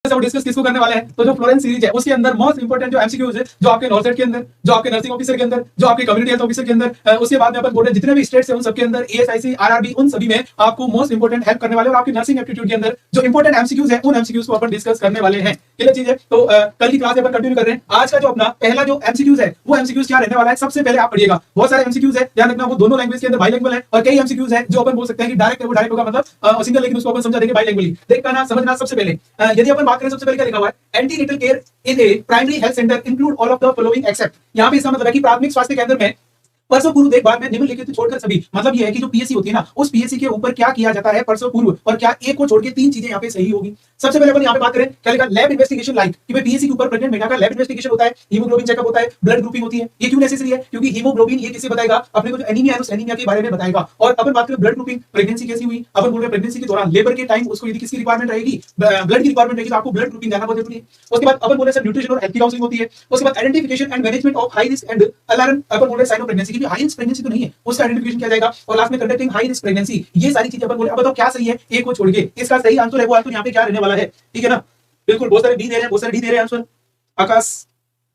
से वो डिस्कस किसको करने वाले हैं, तो जो फ्लोरेंस सीरीज है उसके अंदर मोस्ट इंपोर्टेंट जो एमसीक्यूज है जो आपके नॉर्सेट के अंदर, जो आपके नर्सिंग ऑफिसर के अंदर, जो आपके कम्युनिटी हेल्थ ऑफिसर के अंदर, उसके बाद में अपन बोल रहे हैं जितने भी स्टेट्स हैं उन सबके अंदर एएसआईसी आरआरबी उन सभी में आपको मोस्ट इंपोर्टेंट हेल्प करने वाले और आपकी नर्सिंग एप्टीट्यूड के अंदर जो इंपोर्टेंट एमसीक्यूज है उन एमसीक्यूज को अपन डिस्कस करने वाले हैं। क्लियर चीज है। तो कल की क्लास अपन कंटिन्यू कर रहे हैं। आज का जो अपना पहला जो एमसीक्यूज है वो एमसीक्यूज क्या रहने वाला है, सबसे पहले आप पढ़िएगा। बहुत सारे एमसीक्यूज है, ध्यान रखना वो दोनों लैंग्वेज के अंदर बाइलिंगुअल है और कई एमसीक्यूज है जो अपन बोल सकते हैं कि डायरेक्ट है वो डायरेक्ट होगा मतलब सिंगल, लेकिन उसको अपन समझा देंगे बाइलिंगुअली। देखना समझना सबसे पहले यदि अपन बात करें सबसे पहले क्या लिखा हुआ है, antenatal care in a primary health centre include all of the following except. यहां पे इसका मतलब है कि प्राथमिक स्वास्थ्य केंद्र में परसों पूर्व देखभाल में निम्नलिखित छोड़कर सभी, मतलब ये है कि जो पीएससी होती है ना उस पीएससी के ऊपर क्या किया जाता है परसों पूर्व, और क्या एक को छोड़ के तीन चीजें यहाँ पे सही होगी। सबसे पहले अपन यहाँ पे बात करें क्या लिखा, लैब इन्वेस्टिगेशन लाइक कि भाई पीएससी के ऊपर प्रेग्नेंट महिला का लैब इन्वेस्टिगेशन होता है, हीमोग्लोबिन चेकअप होता है, ब्लड ग्रुपिंग होती है। ये क्यों नेसेसरी है, क्योंकि हीमोग्लोबिन ये किसे बताएगा, अपने को जो एनीमिया है उस एनीमिया के बारे में बताएगा। और अपन बात करें ब्लड ग्रुपिंग, प्रेगनेंसी कैसी हुई, अपन बोल रहे हैं प्रेगनेंसी के दौरान लेबर के टाइम उसको यदि किसकी रिक्वायरमेंट रहेगी, ब्लड की रिक्वायरमेंट रहेगी, तो आपको ब्लड ग्रुपिंग जानना बहुत जरूरी है। उसके बाद अपन बोल रहे हैं न्यूट्रिशन और हेल्थ काउंसलिंग होती है। उसके बाद identification and management of high risk and alarm, अपन बोल रहे हैं साइन ऑफ प्रेगनेंसी की हाई रिस्क प्रेगनेंसी तो नहीं है उसका आइडेंटिफिकेशन किया जाएगा। और लास्ट में कंडक्टिंग हाई रिस्क प्रेगनेंसी, ये सारी चीजें अपन बोले। अब बताओ क्या सही है एक को छोड़ के, इसका सही आंसर है वो आंसर यहाँ पे क्या रहने वाला है, ठीक है ना। बिल्कुल बहुत सारे बी दे रहे हैं, बहुत सारे डी दे रहे हैं आंसर। आकाश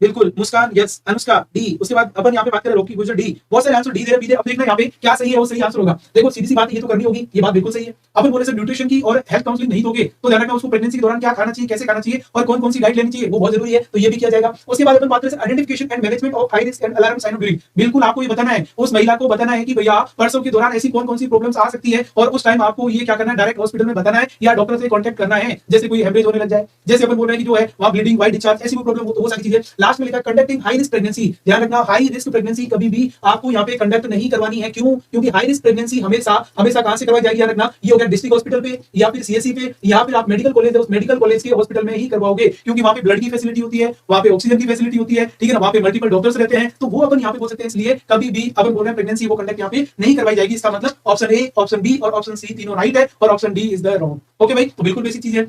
बिल्कुल, मुस्कान यस, अनुष्का डी। उसके बाद अपन यहाँ पे बात करें रॉकी गुजर डी। बहुत सारे आंसर डी दे रहे हैं। अब देखना यहाँ पे क्या सही है वो सही आंसर होगा। देखो सीधी सी बात ये तो करनी होगी, ये बात बिल्कुल सही है। अपन बोले सर न्यूट्रिशन की और हेल्थ काउंसलिंग नहीं दोगे तो ध्यान रखना उसको प्रेगनेंसी के दौरान क्या खाना चाहिए, कैसे खाना चाहिए और कौन कौन सी डाइट लेनी चाहिए वो बहुत जरूरी है, तो ये भी किया जाएगा। उसके बाद अपन बात करें identification and management of high risk and alarm sign of during. बिल्कुल आपको ये बताना है, उस महिला को बताना है कि भैया परसों के दौरान ऐसी कौन कौन सी प्रॉब्लम्स आ सकती है और उस टाइम आपको ये क्या करना है, डायरेक्ट हॉस्पिटल में बताना है या डॉक्टर से कांटेक्ट करना है। जैसे कोई हेमरेज होने लग जाए, जैसे अपन बोल रहे हैं कि जो है वहां ब्लीडिंग, वाइट डिस्चार्ज, ऐसी कोई प्रॉब्लम हो तो वो सारी चीजें। लास्ट में लिखा कंडक्टिंग हाई रिस्क प्रेगनेंसी। ध्यान रखना हाई रिस्क प्रेगनेंसी कभी भी आपको यहाँ पे कंडक्ट नहीं करवानी है। क्यों, क्योंकि हाई रिस्क प्रेगनेंसी हमेशा हमेशा कहां से करवाई जाएगी, याद रखना ये हो गया डिस्ट्रिक्ट हॉस्पिटल पे या फिर सीएससी पे या फिर आप मेडिकल कॉलेज है उस मेडिकल कॉलेज के हॉस्पिटल में ही करवाओगे, क्योंकि वहां पे ब्लड की फैसिलिटी होती है, वहां पे ऑक्सीजन की फैसिलिटी होती है, ठीक है ना, वहां पे मल्टीपल डॉक्टर्स रहते हैं, तो वो अपन यहाँ पे बोल सकते हैं। इसलिए कभी भी अपन बोल रहे हैं प्रेगनेंसी वो कंडक्ट यहाँ पे नहीं करवाई जाएगी। इसका मतलब ऑप्शन ए, ऑप्शन बी और ऑप्शन सी तीनों राइट है और option D is the wrong. Okay भाई, तो बिल्कुल बेसिक चीज है।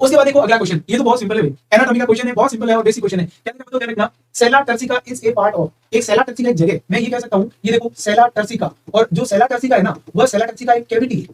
उसके बाद देखो अगला क्वेश्चन, ये तो बहुत सिंपल है भाई, एनाटॉमी का क्वेश्चन है, बहुत सिंपल है और बेसिक क्वेश्चन है। क्या बताओ ध्यान रखना, sella turcica is a part of, एक सेला टर्सिका एक जगह, मैं ये कह सकता हूं ये देखो सेला टर्सिका, और जो सेला टर्सिका है ना वह सेला टर्सिका एक कैविटी है।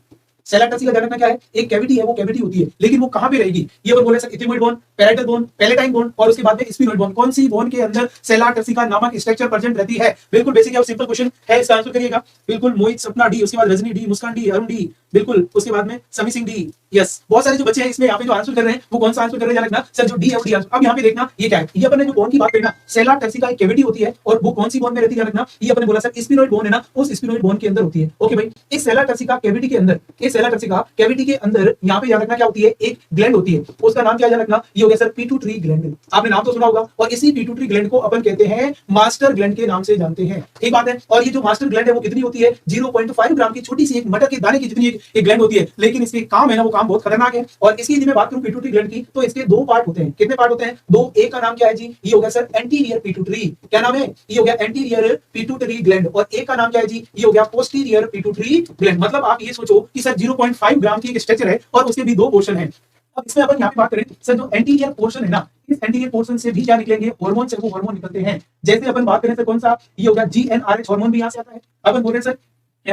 सेला टर्सिका ध्यान रखना क्या है, एक कैविटी है, वो कैविटी होती है, लेकिन वो कहां पे रहेगी, ये अपन बोले सर इथियोइड bone, parietal bone, palatine bone और उसके बाद में स्फिनोइड बोन। कौन सी बोन के अंदर सेला टर्सिका नामक स्ट्रक्चर प्रेजेंट रहती है। बिल्कुल बेसिक और सिंपल क्वेश्चन है, इसका आंसर करिएगा। बिल्कुल मोहित सपना डी, उसके बाद रजनी डी, मुस्कान डी, अरुण डी, बिल्कुल उसके बाद में समी सिंह डी। यस, बहुत सारे जो बच्चे हैं इसमें यहाँ पे जो आंसर कर रहे हैं वो कौन सा आंसर कर रहे हैं रखना सर, जो डी है वो डी आंसर। अब यहाँ पे देखना ये क्या है, ये अपने जो बोन की बात करें ना, सेला टर्सिका एक कैविटी होती है और वो कौन सी बोन में रहती है रखना, ये अपने बोला सर स्फिनोइड बोन है ना, उस स्फिनोइड बोन के अंदर होती है। ओके भाई, इस सेला टर्सिका कैविटी के अंदर, इस सेला टर्सिका कैविटी के अंदर यहाँ पे याद रखना क्या होती है, एक ग्लैंड होती है, उसका नाम क्या याद रखना, ये हो गया सर पिट्यूटरी ग्लैंड। आपने नाम तो सुना होगा, और इसी पिट्यूटरी ग्लैंड को अपन कहते हैं मास्टर ग्लैंड के नाम से जानते हैं। एक बात है, और ये जो मास्टर ग्लैंड है वो कितनी होती है, 0.5 ग्राम की छोटी सी एक मटर के दाने की जितनी एक ग्लैंड होती है, लेकिन इसके काम है ना वो काम बहुत खतरनाक है। और इसकी यदि मैं बात करूं पिट्यूटरी ग्लैंड की, तो इसके दो पार्ट होते हैं। कितने पार्ट होते हैं, दो। एक का नाम क्या है जी, ये हो गया सर एंटीरियर पिट्यूटरी, क्या नाम है, ये हो गया एंटीरियर पिट्यूटरी ग्लैंड, और एक का नाम क्या है जी, ये हो गया पोस्टीरियर पिट्यूटरी ग्लैंड। मतलब आप ये सोचो कि सर 0.5 ग्राम की एक स्ट्रक्चर है और उसके भी दो पोर्शन है। अब इसमें अपन यहाँ पे बात करें सर, जो एंटीरियर पोर्शन है ना, इस एंटीरियर पोर्शन से भी क्या निकलेंगे, हार्मोन से वो हार्मोन निकलते हैं। जैसे अपन बात करें सर कौन सा, ये हो गया जीएनआरएच हार्मोन भी यहाँ से आता है। अपन बोल रहे हैं सर,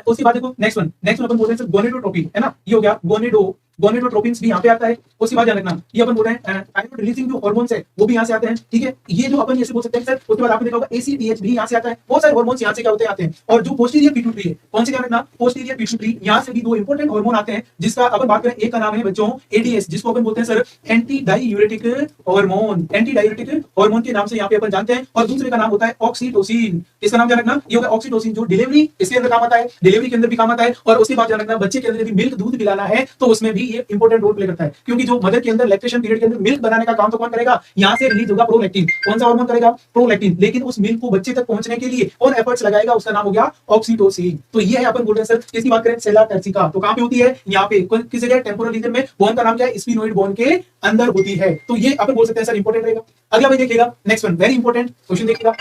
उसके बाद देखो नेक्स्ट वन अपन बोल रहे हैं सर गोनेडोट्रोपिन, है ना, ये हो गया गोनेडोट्रोपिन भी यहाँ पे आता है। उसके बाद ध्यान रखना ये अपन बोल रहे हैं थायराइड रिलीजिंग जो हार्मोन्स है वो भी यहाँ से आते हैं, ठीक है। ये जो अपन ऐसे बोल सकते हैं सर। उसके बाद आपने देखा होगा एसीटीएच भी यहाँ से आता है। बहुत सारे हार्मोन्स यहाँ से क्या होते हैं, आते हैं। और जो पोस्टीरियर पिट्यूटरी है, कौन से ध्यान रखना, पोस्टीरियर पिट्यूटरी, यहाँ से भी दो इंपॉर्टेंट हार्मोन आते हैं, जिसका अपन बात करें एक का नाम है बच्चों एडीएस, जिसको अपन बोलते हैं sir anti diuretic hormone, anti diuretic hormone के नाम से यहाँ पे अपन जानते हैं। और दूसरे का नाम होता है ऑक्सीटोसिन, इसका नाम ध्यान रखना, ये होगा ऑक्सीटोसिन, जो डिलीवरी इसके अंदर काम आता है, डिलीवरी के अंदर भी काम आता है। और उसके बाद ध्यान रखना बच्चे के अंदर यदि मिल्क दूध पिलाना है तो उसमें भी ये इंपॉर्टेंट रोल प्ले करता है, क्योंकि जो मदर के अंदर लैक्टेशन पीरियड के अंदर मिल्क बनाने का काम तो कौन करेगा, यहाँ से रिलीज होगा प्रोलैक्टिन। कौन सा हार्मोन करेगा, प्रोलैक्टिन। लेकिन उस मिल्क को बच्चे तक पहुंचने के लिए कौन एफर्ट्स लगाएगा, उसका नाम हो गया ऑक्सीटोसिन। तो ये है अपन बोल रहे हैं सर, इसकी बात करें सेला टर्सिका, तो कहां पे होती है, यहाँ पे किस जगह, टेम्पोरल रीजन में। बोन का नाम क्या है, स्फिनोइड बोन के अंदर होती है। तो ये अपन बोल सकते हैं सर इंपॉर्टेंट रहेगा। अगला भाई देखिएगा next one, very important question देखिएगा,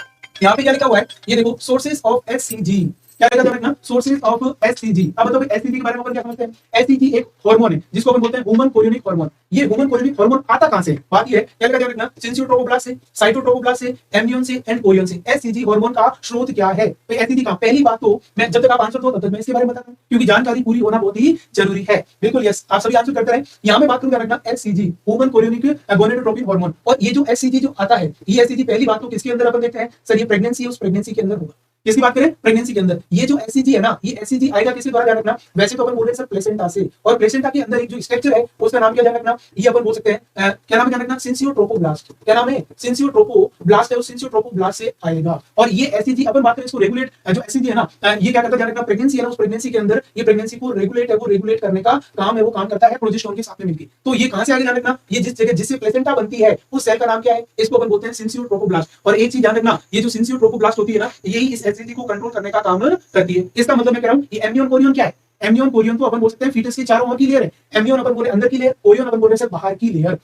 यहाँ पे क्या लिखा हुआ है, ये देखो सोर्सेज ऑफ एचसीजी। क्या रहेगा रखना, सोर्सेज ऑफ एचसीजी। अब बताओ एचसीजी के बारे में अपन क्या समझते हैं? एचसीजी एक हार्मोन है जिसको अपन बोलते हैं ह्यूमन कोरियोनिक हार्मोन। ये ह्यूमन कोरियोनिक हार्मोन आता कहां से? बात ये है क्या रहेगा रखना, सिंसियोट्रोपोब्लास्ट से, साइटोट्रोपोब्लास्ट से, एम्नियन से एंड कोरियन से। एचसीजी हार्मोन का स्रोत क्या है? तो एचसीजी का पहली बात तो मैं जब तक आप आंसर दो तब तक मैं इसके बारे में बताता हूं, क्योंकि जानकारी पूरी होना बहुत ही जरूरी है। बिल्कुल यस, आप सभी आंसर करते रहे। यहां पे बात करूंगा रखना HCG human chorionic gonadotropin hormone. और ये जो एचसीजी जो आता है, ये एचसीजी पहली बात तो किसके अंदर अपन देखते हैं सर? ये प्रेगनेंसी है, उस प्रेगनेंसी के अंदर होगा। किसकी बात करें? प्रेगनेंसी के अंदर। ये जो एचसीजी है ना, ये एचसीजी आएगा किसके द्वारा? ध्यान रखना, वैसे तो अपन बोल रहे हैं सर प्लेसेंटा से, और प्लेसेंटा के अंदर एक जो स्ट्रक्चर है उसका नाम क्या ध्यान रखना, ये अपन बोल सकते हैं क्या नाम है ध्यान रखना, सिंसियोट्रोपोब्लास्ट। क्या नाम है? सिंसियोट्रोपोब्लास्ट है, उस सिंसियोट्रोपोब्लास्ट से आएगा। और ये एचसीजी अपन बात करें इसको रेगुलेट, जो एचसीजी है ना, ये क्या करता है ध्यान रखना, प्रेगनेंसी है ना, उस प्रेगनेंसी के अंदर ये प्रेगनेंसी को रेगुलेट है, वो रेगुलेट करने का काम है, वो काम करता है प्रोजेस्टेरोन के साथ में मिलकर। तो ये कहां से आगे ध्यान रखना, ये जिस जगह जिससे प्लेसेंटा बनती है उस सेल का नाम क्या है? इसको अपन बोलते हैं सिंसियोट्रोपोब्लास्ट। और एक चीज ध्यान रखना, ये जो सिंसियोट्रोपोब्लास्ट होती है ना, यही इस एचसीजी को कंट्रोल करने का काम करती है। इसका मतलब मैं कह रहा हूं, ये एम्नियन कोरियन क्या है? एम्नियन कोरियन तो अपन बोल सकते हैं फीटस के चारों ओर की लेयर है। एम्नियन अपन बोले अंदर की लेयर, कोरियन अपन बोले सर बाहर की लेयर,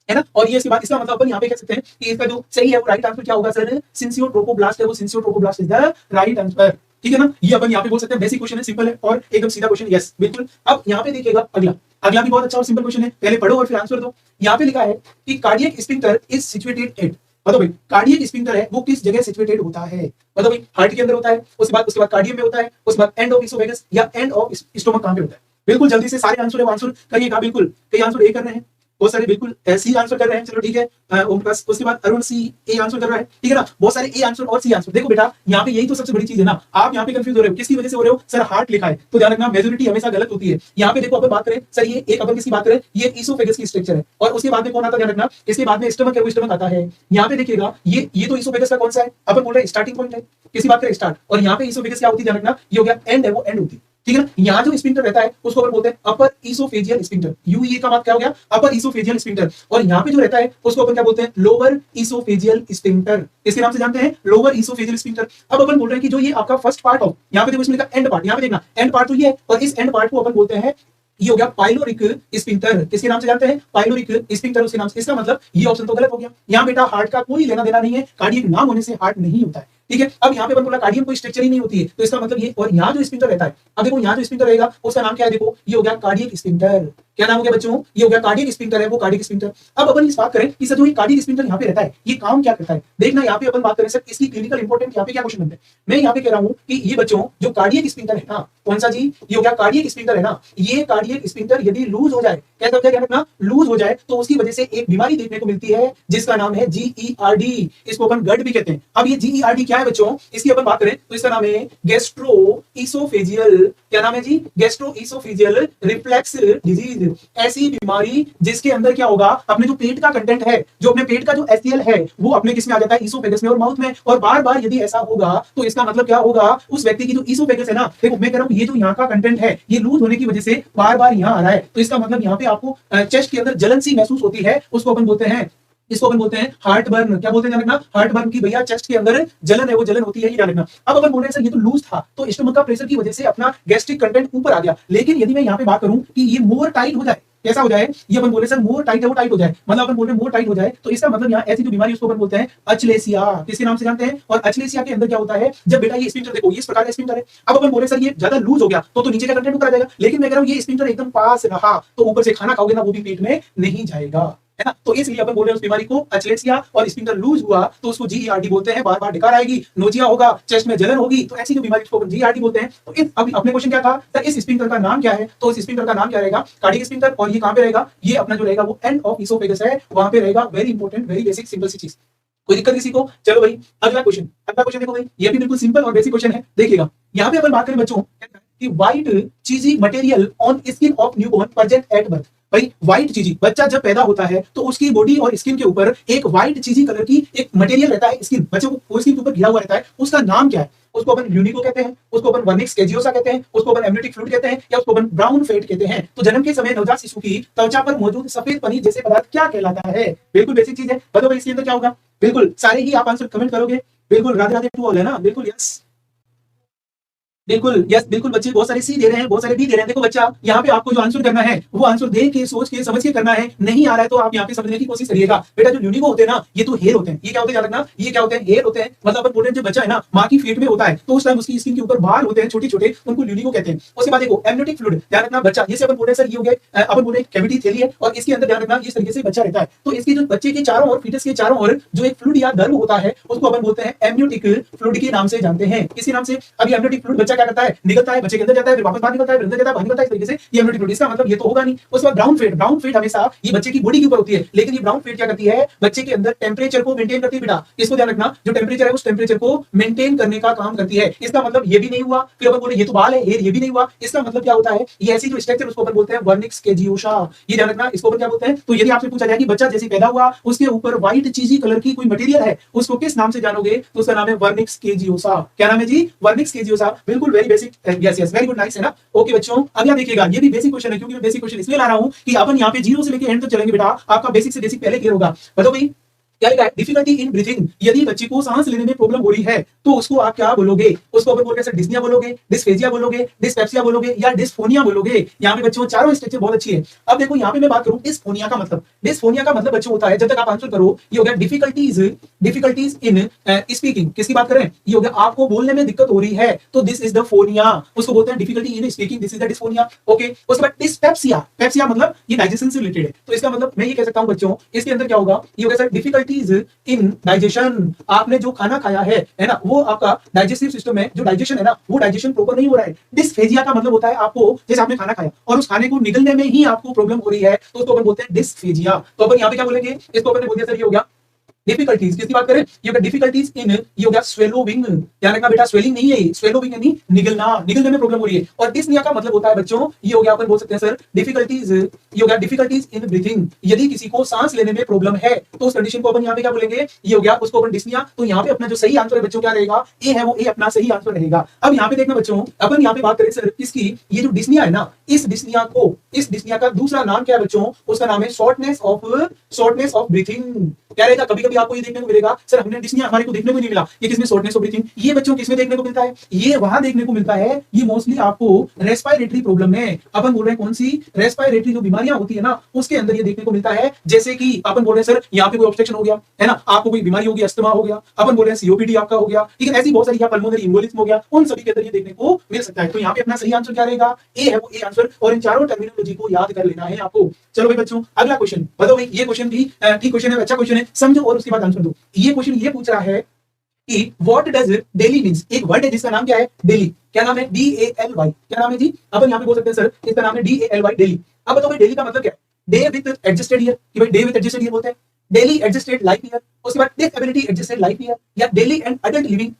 है ना। और ये इसके बाद इसका मतलब अपन यहाँ पे कह सकते हैं कि इसका जो सही है वो राइट आंसर क्या होगा सर? सिंसियोट्रोपोब्लास्ट है, वो सिंसियोट्रोपोब्लास्ट इज द राइट आंसर। ठीक है ना, ये अपन यहाँ पे बोल सकते हैं बेसिक क्वेश्चन है, सिंपल है और एकदम सीधा क्वेश्चन। यस बिल्कुल। अब यहाँ पे देखिएगा अगला, अगला भी बहुत अच्छा और सिंपल क्वेश्चन है, पहले पढ़ो और फिर आंसर दो। यहाँ पे लिखा है कि cardiac sphincter is situated at, बताओ भाई कार्डियक स्फिंक्टर है वो किस जगह सिचुएटेड होता है? बताओ भाई, हार्ट के अंदर होता है, उसके बाद कार्डियम में होता है, उसके बाद एंड ऑफ इसोफेगस या एंड ऑफ स्टोमक कहां पे होता है? बिल्कुल जल्दी से सारे आंसर है वो आंसर करिएगा। बिल्कुल कई आंसर ए कर रहे हैं, बहुत सारे बिल्कुल सी आंसर कर रहे हैं, चलो ठीक है। ओम प्रकाश, उसके बाद अरुण सी ए आंसर कर रहा है, ठीक है ना। बहुत सारे ए आंसर और सी आंसर। देखो बेटा यहाँ पे यही तो सबसे बड़ी चीज है ना, आप यहाँ पे कंफ्यूज हो रहे हो, किसकी वजह से हो रहे हो सर? हार्ट लिखा है तो ध्यान रखना मेजोरिटी हमेशा गलत होती है। यहाँ पे देखो अपन बात करें सर, ये एक अपन किसकी बात करें, ये इसोफेगस की स्ट्रक्चर है, और उसके बाद में कौन आता है ध्यान रखना, इसके बाद में स्टमक है, वो स्टमक आता है। यहाँ पे देखिएगा ये तो इसोफेगस का कौन सा है? अपन बोल रहे हैं स्टार्टिंग पॉइंट है, किसकी बात करें? स्टार्ट। और यहाँ पे इसोफेगस क्या होती है ध्यान रखना, ये हो गया एंड है, वो एंड होती है, ठीक है ना। यहाँ जो स्फिंक्टर रहता है उसको अपन बोलते हैं अपर इसोफेजियल स्फिंक्टर। यूए का बात क्या हो गया? अपर इसोफेजियल स्फिंक्टर। और यहाँ पे जो रहता है उसको अपन क्या बोलते हैं? Lower oesophageal sphincter. इसके नाम से जानते हैं लोअर इसोफेजियल स्फिंक्टर। अब अपन बोल रहे हैं कि जो ये आपका फर्स्ट पार्ट ऑफ, यहाँ पे देखो इसमें लिखा एंड पार्ट, यहाँ पे देखना एंड पार्ट तो ये है, और इस एंड पार्ट को अपन बोलते हैं, ये हो गया पाइलोरिक स्फिंक्टर। किसके नाम से जानते हैं? पाइलोरिक स्फिंक्टर उसके नाम से। इसका मतलब ये ऑप्शन तो गलत हो गया। यहाँ बेटा हार्ट का कोई लेना देना नहीं है, कार्डियक नाम होने से हार्ट नहीं होता है, ठीक है। अब यहाँ पे अपन बोला कार्डियक कोई स्ट्रक्चर ही नहीं होती है, तो इसका मतलब ये। और यहाँ जो स्फिंक्टर रहता है, अब देखो यहाँ जो स्फिंक्टर रहेगा उसका नाम क्या है? देखो ये हो गया कार्डियक स्फिंक्टर। क्या नाम हो गया बच्चों? ये हो गया कार्डियक स्फिंक्टर है, वो कार्डियक स्फिंक्टर। अब अपन इस बात करें कि सर जो ये कार्डियक स्फिंक्टर यहाँ पे रहता है ये काम क्या करता है? देखना यहाँ पे अपन बात करें सर इसकी क्लिनिकल इंपोर्टेंट यहाँ पे क्या क्वेश्चन बनता है। मैं यहाँ पे कह रहा हूँ कि ये बच्चों जो कार्डियक स्फिंक्टर है ना, कौन सा जी? ये हो गया कार्डियक स्फिंक्टर है ना। ये कार्डियक स्फिंक्टर यदि लूज हो जाए, कैसा हो जाए रखना, लूज हो जाए, तो उसकी वजह से एक बीमारी देखने को मिलती है जिसका नाम है GERD। इसको अपन गड भी कहते हैं। अब ये GERD क्या है बच्चों? इसकी अपन बात करें तो इसका नाम है गैस्ट्रो इसोफेजियल, क्या नाम है जी? Gastro oesophageal reflex disease. ऐसी बीमारी जिसके अंदर क्या होगा, अपने जो पेट का कंटेंट है, जो अपने पेट का जो एचसीएल है, वो अपने किस में आ जाता है? इसोफेगस में और माउथ में। और बार बार यदि ऐसा होगा तो इसका मतलब क्या होगा? उस व्यक्ति की जो इसोफेगस है ना, देखो मैं कह रहा हूं ये जो यहाँ का कंटेंट है ये लूज होने की वजह से बार बार यहाँ आ रहा है, तो इसका मतलब यहाँ पे आपको चेस्ट के अंदर जलन सी महसूस होती है। उसको अपन बोलते हैं, इसको अपन बोलते हैं हार्ट बर्न। क्या बोलते हैं ध्यान रखना? हार्ट बर्न की भैया चेस्ट के अंदर जलन है, वो जलन होती है, ये ध्यान रखना। अब अपन बोल रहे हैं सर ये तो लूज था, तो स्टमक का प्रेशर की वजह से अपना गैस्ट्रिक कंटेंट ऊपर आ गया। लेकिन यदि मैं यहाँ पे बात करूं कि ये मोर टाइट हो जाए, कैसा हो जाए? ये अपन बोले सर मोर टाइट है, वो टाइट हो जाए, मतलब अपन बोल रहे हैं मोर टाइट हो जाए, तो इसका मतलब यहाँ ऐसी जो बीमारी उसको अपन बोलते हैं अचलेसिया। किसके नाम से जानते हैं? और अचलेसिया के अंदर क्या होता है? जब बेटा ये स्फिंक्टर देखो, ये इस प्रकार का स्फिंक्टर है। अब अपन बोले सर ये ज्यादा लूज हो गया तो नीचे का कंटेंट ऊपर आ जाएगा, लेकिन मैं कह रहा हूँ ये स्फिंक्टर एकदम पास रहा तो ऊपर से खाना खाओगे ना वो भी पेट में नहीं जाएगा, है ना। तो इसलिए अपन बोल रहे हैं उस बीमारी को अचलेसिया। और स्फिंक्टर लूज हुआ तो उसको GERD बोलते हैं। बार बार डकार आएगी, नोजिया होगा, चेस्ट में जलन होगी, तो ऐसी जो बीमारी को GERD बोलते हैं। तो इस अभी अपने क्वेश्चन क्या था सर, इस स्फिंक्टर का नाम क्या है? तो इस स्फिंक्टर का नाम क्या रहेगा? Cardiac sphincter. और ये कहां पे रहेगा? ये अपना जो रहेगा वो एंड ऑफ इसोफेगस है, वहां पे रहेगा। Very important, very basic, simple सी चीज। कोई दिक्कत किसी को? चलो भाई अगला क्वेश्चन, अगला क्वेश्चन देखो भाई, ये भी बिल्कुल सिंपल और बेसिक क्वेश्चन है। देखिएगा यहाँ पे अपन बात करें बच्चों कि white cheesy material on skin of newborn present at birth. भाई व्हाइट चीजी, बच्चा जब पैदा होता है तो उसकी बॉडी और स्किन के ऊपर एक व्हाइट चीजी कलर की एक मटेरियल रहता है, स्किन बच्चे को स्किन के ऊपर घिरा हुआ रहता है, उसका नाम क्या है? उसको अपन ल्यूनिको कहते हैं, उसको अपन वर्निक्स कैजियोसा कहते हैं, उसको अपन एमनियोटिक फ्लूइड कहते हैं, या उसको अपन ब्राउन फैट कहते हैं। तो जन्म के समय नवजात शिशु की त्वचा पर मौजूद सफेद पनीर जैसे पदार्थ क्या कहलाता है? बिल्कुल बेसिक चीज है, बताओ भाई इसके अंदर क्या होगा? बिल्कुल सारे ही आप आंसर कमेंट करोगे। बिल्कुल राधे राधे टू ऑल, है ना? बिल्कुल यस। बिल्कुल, यस, बिल्कुल बच्चे बहुत सारे सी दे रहे हैं, बहुत सारे बी दे रहे हैं। देखो बच्चा, यहाँ पे आपको जो आंसर करना है, वो आंसर देख के, सोच के, समझ के करना है। नहीं आ रहा है तो आप यहाँ पे समझने की कोशिश करिएगा। बेटा जो ल्यूनिगो होते हैं ना, ये तो हेयर होते हैं। ये क्या होते हैं याद रखना, ये क्या होते हैं? हेयर होते हैं। मतलब अपन बोल रहे हैं जो बच्चा है ना, माँ की पेट में होता है, तो उस टाइम उसकी स्किन के ऊपर बाल होते हैं छोटे-छोटे, उनको ल्यूनिगो कहते हैं। उसके बाद देखो एमनियोटिक फ्लूइड, ध्यान रखना बच्चा, जैसे अपन बोल रहे हैं सर ये हो गया अपन बोल रहे हैं कैविटी थैली है और इसके अंदर ध्यान रखना इस तरीके से बच्चा रहता है। तो इसके जो बच्चे के चारों ओर, फीटस के चारों ओर जो एक फ्लूइड या गर्भ होता है, उसको अपन बोलते हैं एमनियोटिक फ्लूइड के नाम से जानते हैं। किसी नाम से? अभी एमनियोटिक फ्लूइड बच्चा क्या करता है? निकलता है, बच्चे के अंदर जाता है, फिर वापस बाहर निकलता है, फिर अंदर जाता है, बाहर निकलता है। इस तरीके से ये एमनियोटिक फ्लूइड। इसका मतलब ये तो होगा नहीं। उसके बाद ब्राउन फेट हमेशा ये बच्चे की बॉडी के ऊपर होती है, लेकिन ये ब्राउन फेट क्या करती है? बच्चे के अंदर टेम्परेचर को मेंटेन करती है। बेटा इसको ध्यान रखना, जो टेम्परेचर है उस टेम्परेचर को मेंटेन करने का काम करती है। इसका मतलब ये भी नहीं हुआ, फिर अपन बोले ये तो बाल है, ये भी नहीं हुआ। इसका मतलब क्या होता है? ये ऐसी जो स्ट्रक्चर उसको अपन बोलते हैं वर्निक्स कैजियोसा। ये ध्यान रखना, इसको अपन क्या बोलते हैं? तो यदि आपसे पूछा जाए कि बच्चा जैसे पैदा हुआ, उसके ऊपर व्हाइट चीजी कलर की कोई मटेरियल है, उसको किस नाम से जानोगे? तो उसका नाम है वर्निक्स कैजियोसा। क्या नाम है जी? वर्निक्स कैजियोसा। बिल्कुल, very basic, yes yes, very good, nice है ना। ओके बच्चों, अब यहाँ देखिएगा, ये भी बेसिक क्वेश्चन है, क्योंकि मैं बेसिक क्वेश्चन इसलिए ला रहा हूं कि अपन यहाँ पे जीरो से लेकर एंड तक चलेंगे। बेटा आपका बेसिक से बेसिक पहले क्लियर होगा। बताओ भाई क्या लिखा है? Difficulty in breathing. यदि बच्चे को सांस लेने में प्रॉब्लम हो रही है तो उसको आप क्या बोलोगे? उसको अपन बोल कैसे? डिस्निया बोलोगे, डिस्फेजिया बोलोगे, डिस्पेप्सिया बोलोगे या डिस्फोनिया बोलोगे? यहाँ पे बच्चों चारों स्ट्रक्चर बहुत अच्छी है। अब देखो यहाँ पे मैं बात करूं डिस्फोनिया का मतलब। डिस्फोनिया का मतलब बच्चों होता है, जब तक आप आंसर करो, ये हो गया डिफिकल्टीज इन स्पीकिंग। किसकी बात करें? ये हो गया आपको बोलने में दिक्कत हो रही है, तो दिस इज द फोनिया। उसको बोलते हैं difficulty in speaking, this is the dysphonia. Okay, उसके बाद डिस्पेप्सिया। पेप्सिया मतलब ये डाइजेशन से रिलेटेड है, तो इसका मतलब मैं ये कह सकता हूं बच्चों, इसके अंदर क्या होगा? ये हो गया सर डिफिकल्टीज इन डाइजेशन। आपने जो खाना खाया है ना, वो आपका डाइजेस्टिव सिस्टम में जो डाइजेशन है ना, वो डाइजेशन प्रॉपर नहीं हो रहा है। डिस्फेजिया का मतलब होता है आपको, जैसे आपने खाना खाया और उस खाने को निगलने में ही आपको प्रॉब्लम हो रही है, तो उसको अपन बोलते हैं डिस्फेजिया। तो अपन यहाँ पे क्या बोलेंगे? इसको अपन ने बोल दिया सर, ये हो गया डिफिकल्टीज। किसकी बात करें? ये होगा डिफिकल्टीज इन, ये हो गया स्वेलोविंग। ध्यान रखना बेटा, स्वेलिंग नहीं है, स्वेलोविंग यानी निगलना, निगलने में प्रॉब्लम हो रही है। और डिस्निया का मतलब होता है बच्चों, ये हो गया अपन बोल सकते हैं सर डिफिकल्टीज, ये हो गया डिफिकल्टीज इन ब्रीथिंग। यदि किसी को सांस लेने में प्रॉब्लम है तो उस कंडीशन को अपन यहाँ पे क्या बोलेंगे? ये हो गया उसको अपन डिस्निया। तो यहाँ पे अपना जो सही आंसर है बच्चों क्या रहेगा? ए है, वो ए अपना सही आंसर रहेगा। अब यहाँ पे देखना बच्चों, अपन यहाँ पे बात करें सर इसकी, ये जो डिस्निया है ना, इस डिस्निया का दूसरा नाम क्या है बच्चों? उसका नाम है शॉर्टनेस ऑफ ब्रीथिंग। क्या रहेगा? कभी कभी आपको ये देखने को मिलेगा सर हमने डिस्निया हमारे को देखने को नहीं मिला, ये किसमें? Shortness of breathing. ये बच्चों किसमें देखने को मिलता है? ये वहां देखने को मिलता है, ये मोस्टली आपको रेस्पिरेटरी प्रॉब्लम में, अपन बोल रहे हैं कौन सी? रेस्पिरेटरी जो बीमारियां होती है ना, उसके अंदर ये देखने को मिलता है। जैसे कि अपन बोल रहे हैं सर यहाँ पे कोई ऑब्स्ट्रक्शन हो गया है ना, आपको कोई बीमारी होगी, अस्थमा हो गया, अपन बोल रहे हैं सीओपीडी आपका हो गया, ठीक है, ऐसी बहुत सारी, पल्मोनरी एम्बोलिज्म हो गया, उन सभी के अंदर ये देखने को मिल सकता है। तो यहाँ पे अपना सही आंसर क्या रहेगा? ए है, वो ए आंसर। और इन चारों टर्मिनोलॉजी को याद कर लेना है आपको। चलो भाई बच्चों, अगला क्वेश्चन बताओ भाई। ये क्वेश्चन भी ठीक क्वेश्चन है, अच्छा क्वेश्चन है, समझो और उसके बाद आंसर दो। ये क्वेश्चन ये पूछ रहा है कि व्हाट डज डेली मींस। एक वर्ड है जिसका नाम क्या है? डेली। क्या नाम है? DALY। क्या नाम है जी? अपन यहाँ पे बोल सकते हैं सर इसका नाम है DALY, डेली। अब बताओ भाई डेली का मतलब क्या है? डे विद एडजस्टेड ईयर, कि भाई डे विद एडजस्टेड ईयर बोलते हैं, डेली एडजस्टेड लाइफ ईयर, उसके बाद डिसेबिलिटी एडजस्टेड लाइफ ईयर, या daily and adult living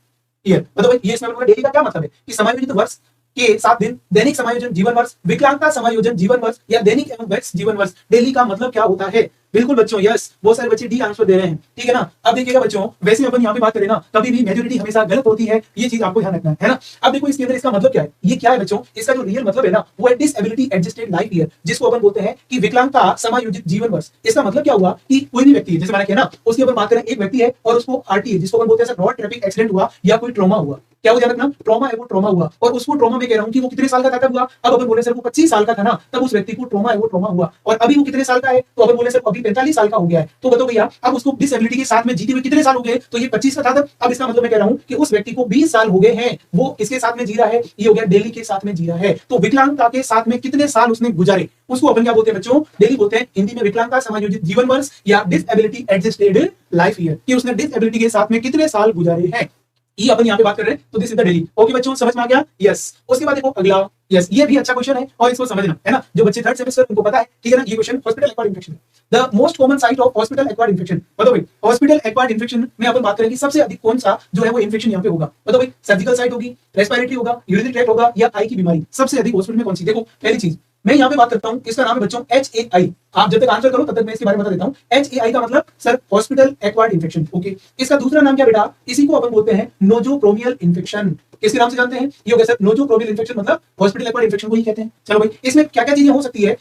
year. बताओ भाई ये इसमें डेली का क्या मतलब है? कि समायोजित वर्ष के 7 दिन, दैनिक समायोजन जीवन वर्ष, विकलांगता समायोजन जीवन वर्ष, या दैनिक एवं वैक्स जीवन वर्ष। डेली का मतलब क्या होता है? बिल्कुल बच्चों, यस, बहुत सारे बच्चे डी आंसर दे रहे हैं, ठीक है ना। अब देखिएगा बच्चों, वैसे अपन यहाँ पे बात करें ना, कभी भी मेजोरिटी हमेशा गलत होती है, ये चीज आपको ध्यान रखना है ना। अब देखो इसके अंदर इसका मतलब क्या है? ये क्या है बच्चों? इसका जो रियल मतलब है ना, वो है डिसेबिलिटी एडजस्टेड लाइफ ईयर, जिसको अपन बोलते हैं कि विकलांगता समायोजित जीवन वर्ष। इसका मतलब क्या हुआ? कि कोई भी व्यक्ति, जैसे मैंने कहा ना, उसकी अपन बात करें, एक व्यक्ति है और उसको RTA, जिसको अपन बोलते हैं रोड ट्रैफिक एक्सीडेंट हुआ या कोई ट्रॉमा हुआ, क्या हो ध्यान रखना, ट्रॉमा है, वो ट्रॉमा हुआ, और उसको ट्रॉमा में कह रहा हूं कि वो कितने साल का था तब हुआ? अब अपन बोले सर वो 25 साल का था ना, तब उस व्यक्ति को ट्रॉमा है, वो ट्रॉमा हुआ, और अभी वो कितने साल का है? तो अपन बोले सर अभी 45 साल का हो गया है। तो बताओ भैया, अब उसको डिसेबिलिटी के साथ में जीते हुए कितने साल हो गए? तो ये 25 का था तब। अब इसका मतलब मैं कह रहा हूं कि उस व्यक्ति को 20 साल हो गए हैं, वो किसके साथ में जी रहा है? ये हो गया डेली के साथ में जी रहा है। तो विकलांगता के साथ में कितने साल उसने गुजारे, उसको अपन क्या बोलते हैं बच्चों? डेली बोलते हैं। हिंदी में विकलांगता समायोजित जीवन वर्ष या डिसेबिलिटी एडजस्टेड लाइफ ईयर, कि उसने डिसेबिलिटी के साथ में कितने साल गुजारे हैं, ये अपन यहाँ पे बात कर रहे हैं। तो this is the daily. Okay बच्चों, समझ में आ गया? यस। उसके बाद देखो अगला, यस, ये भी अच्छा क्वेश्चन है और इसको समझना है ना, जो बच्चे थर्ड सेमेस्टर उनको पता है, ठीक है ना। ये question hospital acquired infection, the most common site of hospital acquired infection. बताओ भाई, हॉस्पिटल एक्वायर्ड इन्फेक्शन में अपन बात करेंगे सबसे अधिक कौन सा जो है वो इन्फेक्शन यहाँ पे होगा? बताओ भाई, सर्जिकल साइट होगी, रेस्पिरेटरी होगा, यूरिनरी ट्रैक्ट होगा, या आई की बीमारी? सबसे अधिक हॉस्पिटल में कौन सी? देखो पहली चीज मैं यहाँ पे बात करता हूँ, इसका नाम है बच्चों HAI। आप जब तक आंसर करो तब तक मैं इसके बारे में बता देता हूँ। HAI का मतलब sir hospital acquired infection. Okay, इसका दूसरा नाम क्या बेटा? इसी को अपन बोलते हैं नोजोक्रोमियल इन्फेक्शन। किसके नाम से जानते हैं? ये हो गया सर नोजोक्रोमियल इन्फेक्शन, मतलब हॉस्पिटल एक्वायर्ड इन्फेक्शन को ही कहते हैं। चलो भाई, इसमें क्या क्या चीजें हो सकती है?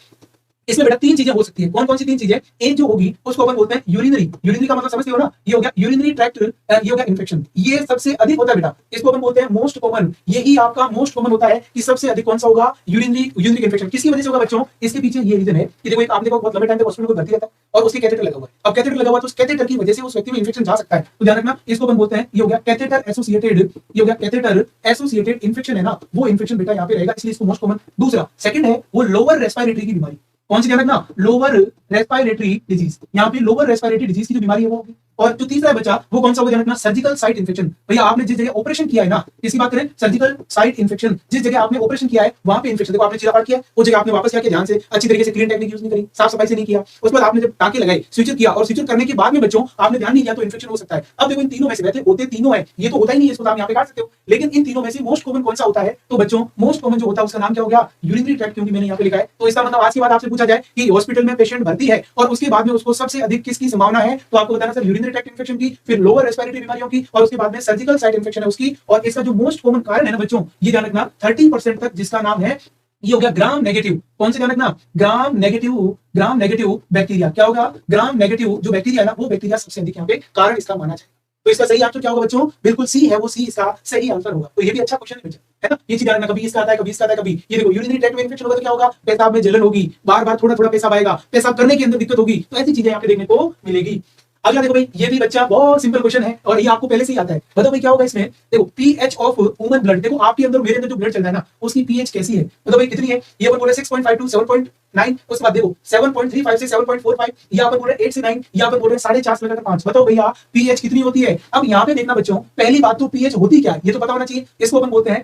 इसमें बेटा तीन चीजें हो सकती है। कौन कौन सी तीन चीजें? एक जो होगी उसको अपन बोलते हैं यूरिनरी। यूरिनरी का मतलब समझते हो ना, ये हो गया यूरिनरी ट्रैक्ट, ये हो गया इन्फेक्शन। ये सबसे अधिक होता है बेटा, इसको अपन बोलते हैं मोस्ट कॉमन। यही आपका मोस्ट कॉमन होता है कि सबसे अधिक कौन सा होगा? Urinary urinary infection. किसकी वजह से होगा बच्चों? इसके पीछे ये रीजन है कि देखो, एक आपने बहुत लंबे टाइम तक हॉस्पिटल में भर्ती रहता है और उसके कैथेटर लगा हुआ है। अब कैथेटर लगा हुआ है तो उस कैथेटर की वजह से उस व्यक्ति में इन्फेक्शन जा सकता है, तो ध्यान रखना, इसको अपन बोलते हैं, ये हो गया कैथेटर एसोसिएटेड, ये हो गया कैथेटर एसोसिएटेड इन्फेक्शन है ना, वो इन्फेक्शन बेटा यहाँ पे रहेगा, इसलिए इसको मोस्ट कॉमन। दूसरा सेकंड है वो लोअर रेस्पिरेटरी की बीमारी। कौन सी? ध्यान रखना, लोअर रेस्पिरेटरी डिजीज। यहाँ पे लोअर रेस्पिरेटरी डिजीज की जो बीमारी है वो होगी। और जो तीसरा है बच्चा वो कौन सा होगा? ध्यान रखना, सर्जिकल साइट इन्फेक्शन। भैया आपने जिस जगह ऑपरेशन किया है ना, किसकी बात करें? Surgical site infection. जिस जगह आपने ऑपरेशन किया है वहां पे इन्फेक्शन। देखो आपने चीरा किया, वो जगह आपने वापस क्या किया? ध्यान से अच्छी तरीके से क्लीन टेक्निक यूज नहीं करी, साफ सफाई से नहीं किया। उसके बाद आपने जब टाके लगाए, स्विचर किया, और स्विचर करने के बाद में बच्चों आपने ध्यान नहीं दिया तो इन्फेक्शन हो सकता है। अब देखो इन तीनों में से, वैसे होते तीनों है, ये तो होता ही नहीं है, इसको आप यहाँ पे काट सकते हो, लेकिन इन तीनों में से मोस्ट कॉमन कौन सा होता है? तो बच्चों मोस्ट कॉमन जो होता है उसका नाम क्या हो गया? यूरिनरी ट्रैक्ट, क्योंकि मैंने यहाँ पे लिखा है। तो इसका मतलब आज के बाद आपसे पूछा जाए कि हॉस्पिटल में पेशेंट भर्ती है और उसके बाद में उसको सबसे अधिक किसकी संभावना है, तो आपको बताना सर यूरिनरी ट्रैक्ट इन्फेक्शन की, फिर लोअर रेस्पिरेटरी बीमारियों की, और उसके बाद में सर्जिकल साइट इन्फेक्शन है उसकी। और इसका जो मोस्ट कॉमन कारण है ना बच्चों, ये ध्यान रखना 30% तक, जिसका नाम है, ये हो गया ग्राम नेगेटिव। कौन से? ध्यान रखना, ग्राम नेगेटिव बैक्टीरिया। क्या होगा? ग्राम नेगेटिव जो बैक्टीरिया है ना, वो बैक्टीरिया सबसे अधिक यहाँ पे कारण इसका माना जाए। तो इसका सही आंसर क्या होगा बच्चों? बिल्कुल सी है, वो सी इसका सही आंसर होगा। तो ये भी अच्छा क्वेश्चन है बच्चा, है ना। ये चीज ध्यान रखना, कभी इसका आता है, कभी इसका आता है, कभी ये देखो यूरिनरी ट्रैक्ट में इन्फेक्शन होगा तो क्या होगा? पेशाब में जलन होगी, बार बार थोड़ा थोड़ा पेशाब आएगा, पेशाब करने के अंदर दिक्कत होगी, तो ऐसी चीजें यहाँ पे देखने को मिलेगी। अगला देखो भाई, ये भी बच्चा बहुत सिंपल क्वेश्चन है और ये आपको पहले से ही आता है। बताओ भाई क्या होगा इसमें? देखो पीएच ऑफ ह्यूमन ब्लड। देखो आपके अंदर, मेरे अंदर जो ब्लड चल रहा है ना, उसकी पीएच कैसी है? बताओ भाई कितनी है? ये अपन बोले 6.5 टू 7.9। उसके बाद देखो 7.35 से 7.45, या अपन बोल रहे 8 से 9, या अपन बोल रहे 4.5 से लगाकर 5। बताओ भैया पीएच कितनी होती है? अब यहाँ पे देखना बच्चों, पहली बात तो पीएच होती क्या है ये तो पता होना चाहिए। इसको अपन बोलते हैं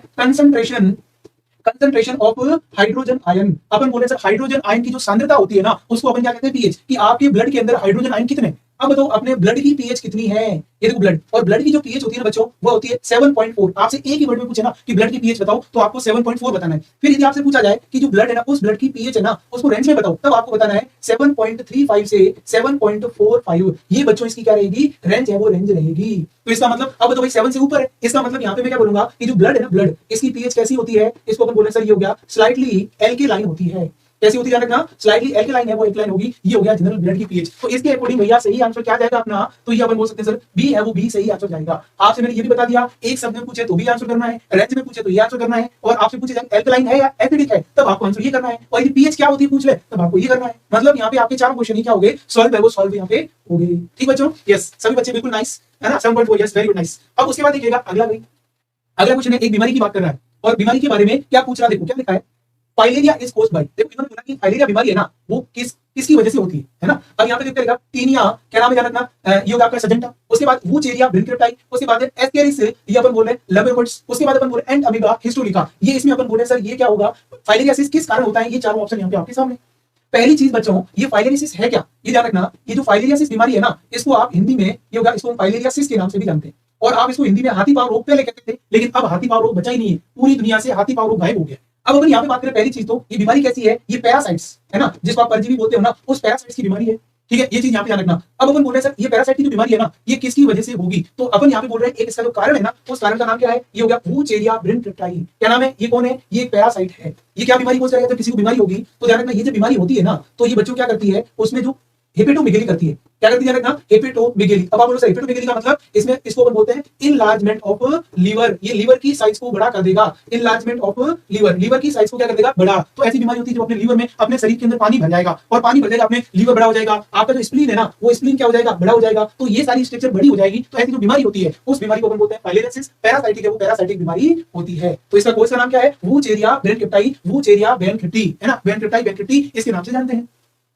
कंसंट्रेशन ऑफ हाइड्रोजन आयन। अपन बोले सर हाइड्रोजन आयन की जो सांद्रता होती है ना, उसको अपन क्या कहते हैं? पीएच। कि आपके ब्लड के अंदर हाइड्रोजन आयन कितने? अब बताओ अपने ब्लड की पीएच कितनी है? ये देखो ब्लड, और ब्लड की जो पीएच होती है ना बच्चों, वो होती है 7.4। आपसे एक ही वर्ड में पूछे ना कि ब्लड की पीएच बताओ, तो आपको 7.4 बताना है। फिर यदि आपसे पूछा जाए कि जो ब्लड है ना, उस ब्लड की पीएच है ना, उसको रेंज में बताओ, तब आपको बताना है 7.35 से 7.45। ये बच्चों इसकी क्या रहेगी? रेंज है, वो रेंज रहेगी। तो इसका मतलब, अब तो भाई 7 से ऊपर है, इसका मतलब यहाँ पे मैं क्या बोलूंगा कि जो ब्लड है ना, ब्लड इसकी पीएच कैसी होती है? इसको अपन बोले सर ये हो गया स्लाइटली एल्केलाइन होती है। कैसी होती है? रखना स्लाइटली एल्केलाइन है, वो एल्केलाइन होगी। ये हो गया जनरल ब्लड की पीएच। तो इसके अकॉर्डिंग भैया सही आंसर क्या जाएगा अपना? तो ये अपन बोल सकते हैं सर बी है, वो बी सही आंसर जाएगा। आपसे मैंने ये भी बता दिया, एक शब्द में पूछे तो भी आंसर करना है, रेंज में पूछे तो ये आंसर करना है, और आपसे पूछे जाए एल्केलाइन है या एसिडिक है, तब आपको आंसर ये करना है, और यदि पीएच क्या होती है पूछ ले, तब आपको ये करना है। मतलब यहाँ पे आपके चारों क्वेश्चन क्या हो गए? सॉल्व है, वो सॉल्व यहाँ पे हो गए। ठीक बच्चों? यस, सभी बच्चे बिल्कुल नाइस, है ना। 7.4, यस, वेरी गुड, नाइस। अब उसके बाद देखिएगा अगला क्वेश्चन है, एक बीमारी की बात कर रहा है, और बीमारी के बारे में क्या पूछ रहा है? देखो क्या लिखा है, फाइलेरिया इज कॉज्ड बाय। देखो इन्होंने बोला कि फाइलेरिया बीमारी है ना, वो किसकी वजह से होती है ना। अब यहाँ पे देखते रहेगा टीनिया, क्या नाम है ध्यान रखना, ये होगा आपका सजेंटा। उसके बाद वूचेरिया ब्रिंकेटाई, उसके बाद एस्केरिस, ये अपन बोल रहे हैं लबेरोइड्स, उसके बाद अपन बोल रहे हैं एंड अमीबा हिस्टोरिका। ये इसमें अपन बोल रहे हैं सर ये क्या होगा? फाइलेरियासिस किस कारण होता है? ये चारों ऑप्शन यहाँ पे आपके सामने। पहली चीज बच्चों, ये फाइलेरियासिस है क्या? ये ध्यान रखना, ये जो फाइलेरियासिस बीमारी है ना, इसको आप हिंदी में ये होगा, इसको फाइलेरियासिस के नाम से भी जानते हैं, और आप इसको हिंदी में हाथी पांव रोग पहले कहते थे, लेकिन अब हाथी पांव रोग बचा ही नहीं है, पूरी दुनिया से हाथी पांव रोग गायब हो गया। अब अगर यहाँ पे बात करें, पहली चीज तो ये बीमारी कैसी है? ये पैरासाइट्स है ना, जिसको आप परजीवी बोलते हो ना, उस पैरासाइट्स की बीमारी है। ठीक है, ये चीज यहाँ पे ध्यान रखना। अब अपन बोल रहे हैं सर ये पैरासाइट की जो बीमारी है ना, ये किसकी वजह से होगी? तो अपन यहाँ पे बोल रहे हैं एक इसका जो कारण है ना, उस कारण का नाम क्या है? ये हो गया वूचेरिया ब्रिंकेटाई। क्या नाम है? ये कौन है? ये पैरासाइट है। ये क्या बीमारी हो जाएगा? जब किसी को बीमारी होगी तो ध्यान रखना, ये जो बीमारी होती है ना, तो ये बच्चों क्या करती है, उसमें जो हेपेटोमेगेली करती है। क्या करती है? रखना हेपेटोमेगेली। अब आप बोलो सर हेपेटोमेगेली का मतलब, इसमें इसको अपन बोलते हैं इनलार्जमेंट ऑफ लीवर। ये लीवर की साइज को बड़ा कर देगा। इनलार्जमेंट ऑफ लीवर, लीवर की साइज को क्या कर देगा? बड़ा। तो ऐसी बीमारी होती है जो अपने लीवर में, अपने शरीर के अंदर पानी भर जाएगा, और पानी भर जाएगा, अपने लीवर बड़ा हो जाएगा। आपका जो स्प्लीन है ना, वो स्प्लीन क्या हो जाएगा? बड़ा हो जाएगा। तो ये सारी स्ट्रक्चर बड़ी हो जाएगी। तो ऐसी जो बीमारी होती है, उस बीमारी को अपन बोलते हैं फाइलेरियासिस। पैरासाइटिक है, वो पैरासाइटिक बीमारी होती है। तो इसका कोर्स का नाम क्या है? वूचेरिया ब्रिंकेटाई, वूचेरिया ब्रिंकेटी, है ना, ब्रिंकेटाई इसके नाम से जानते हैं,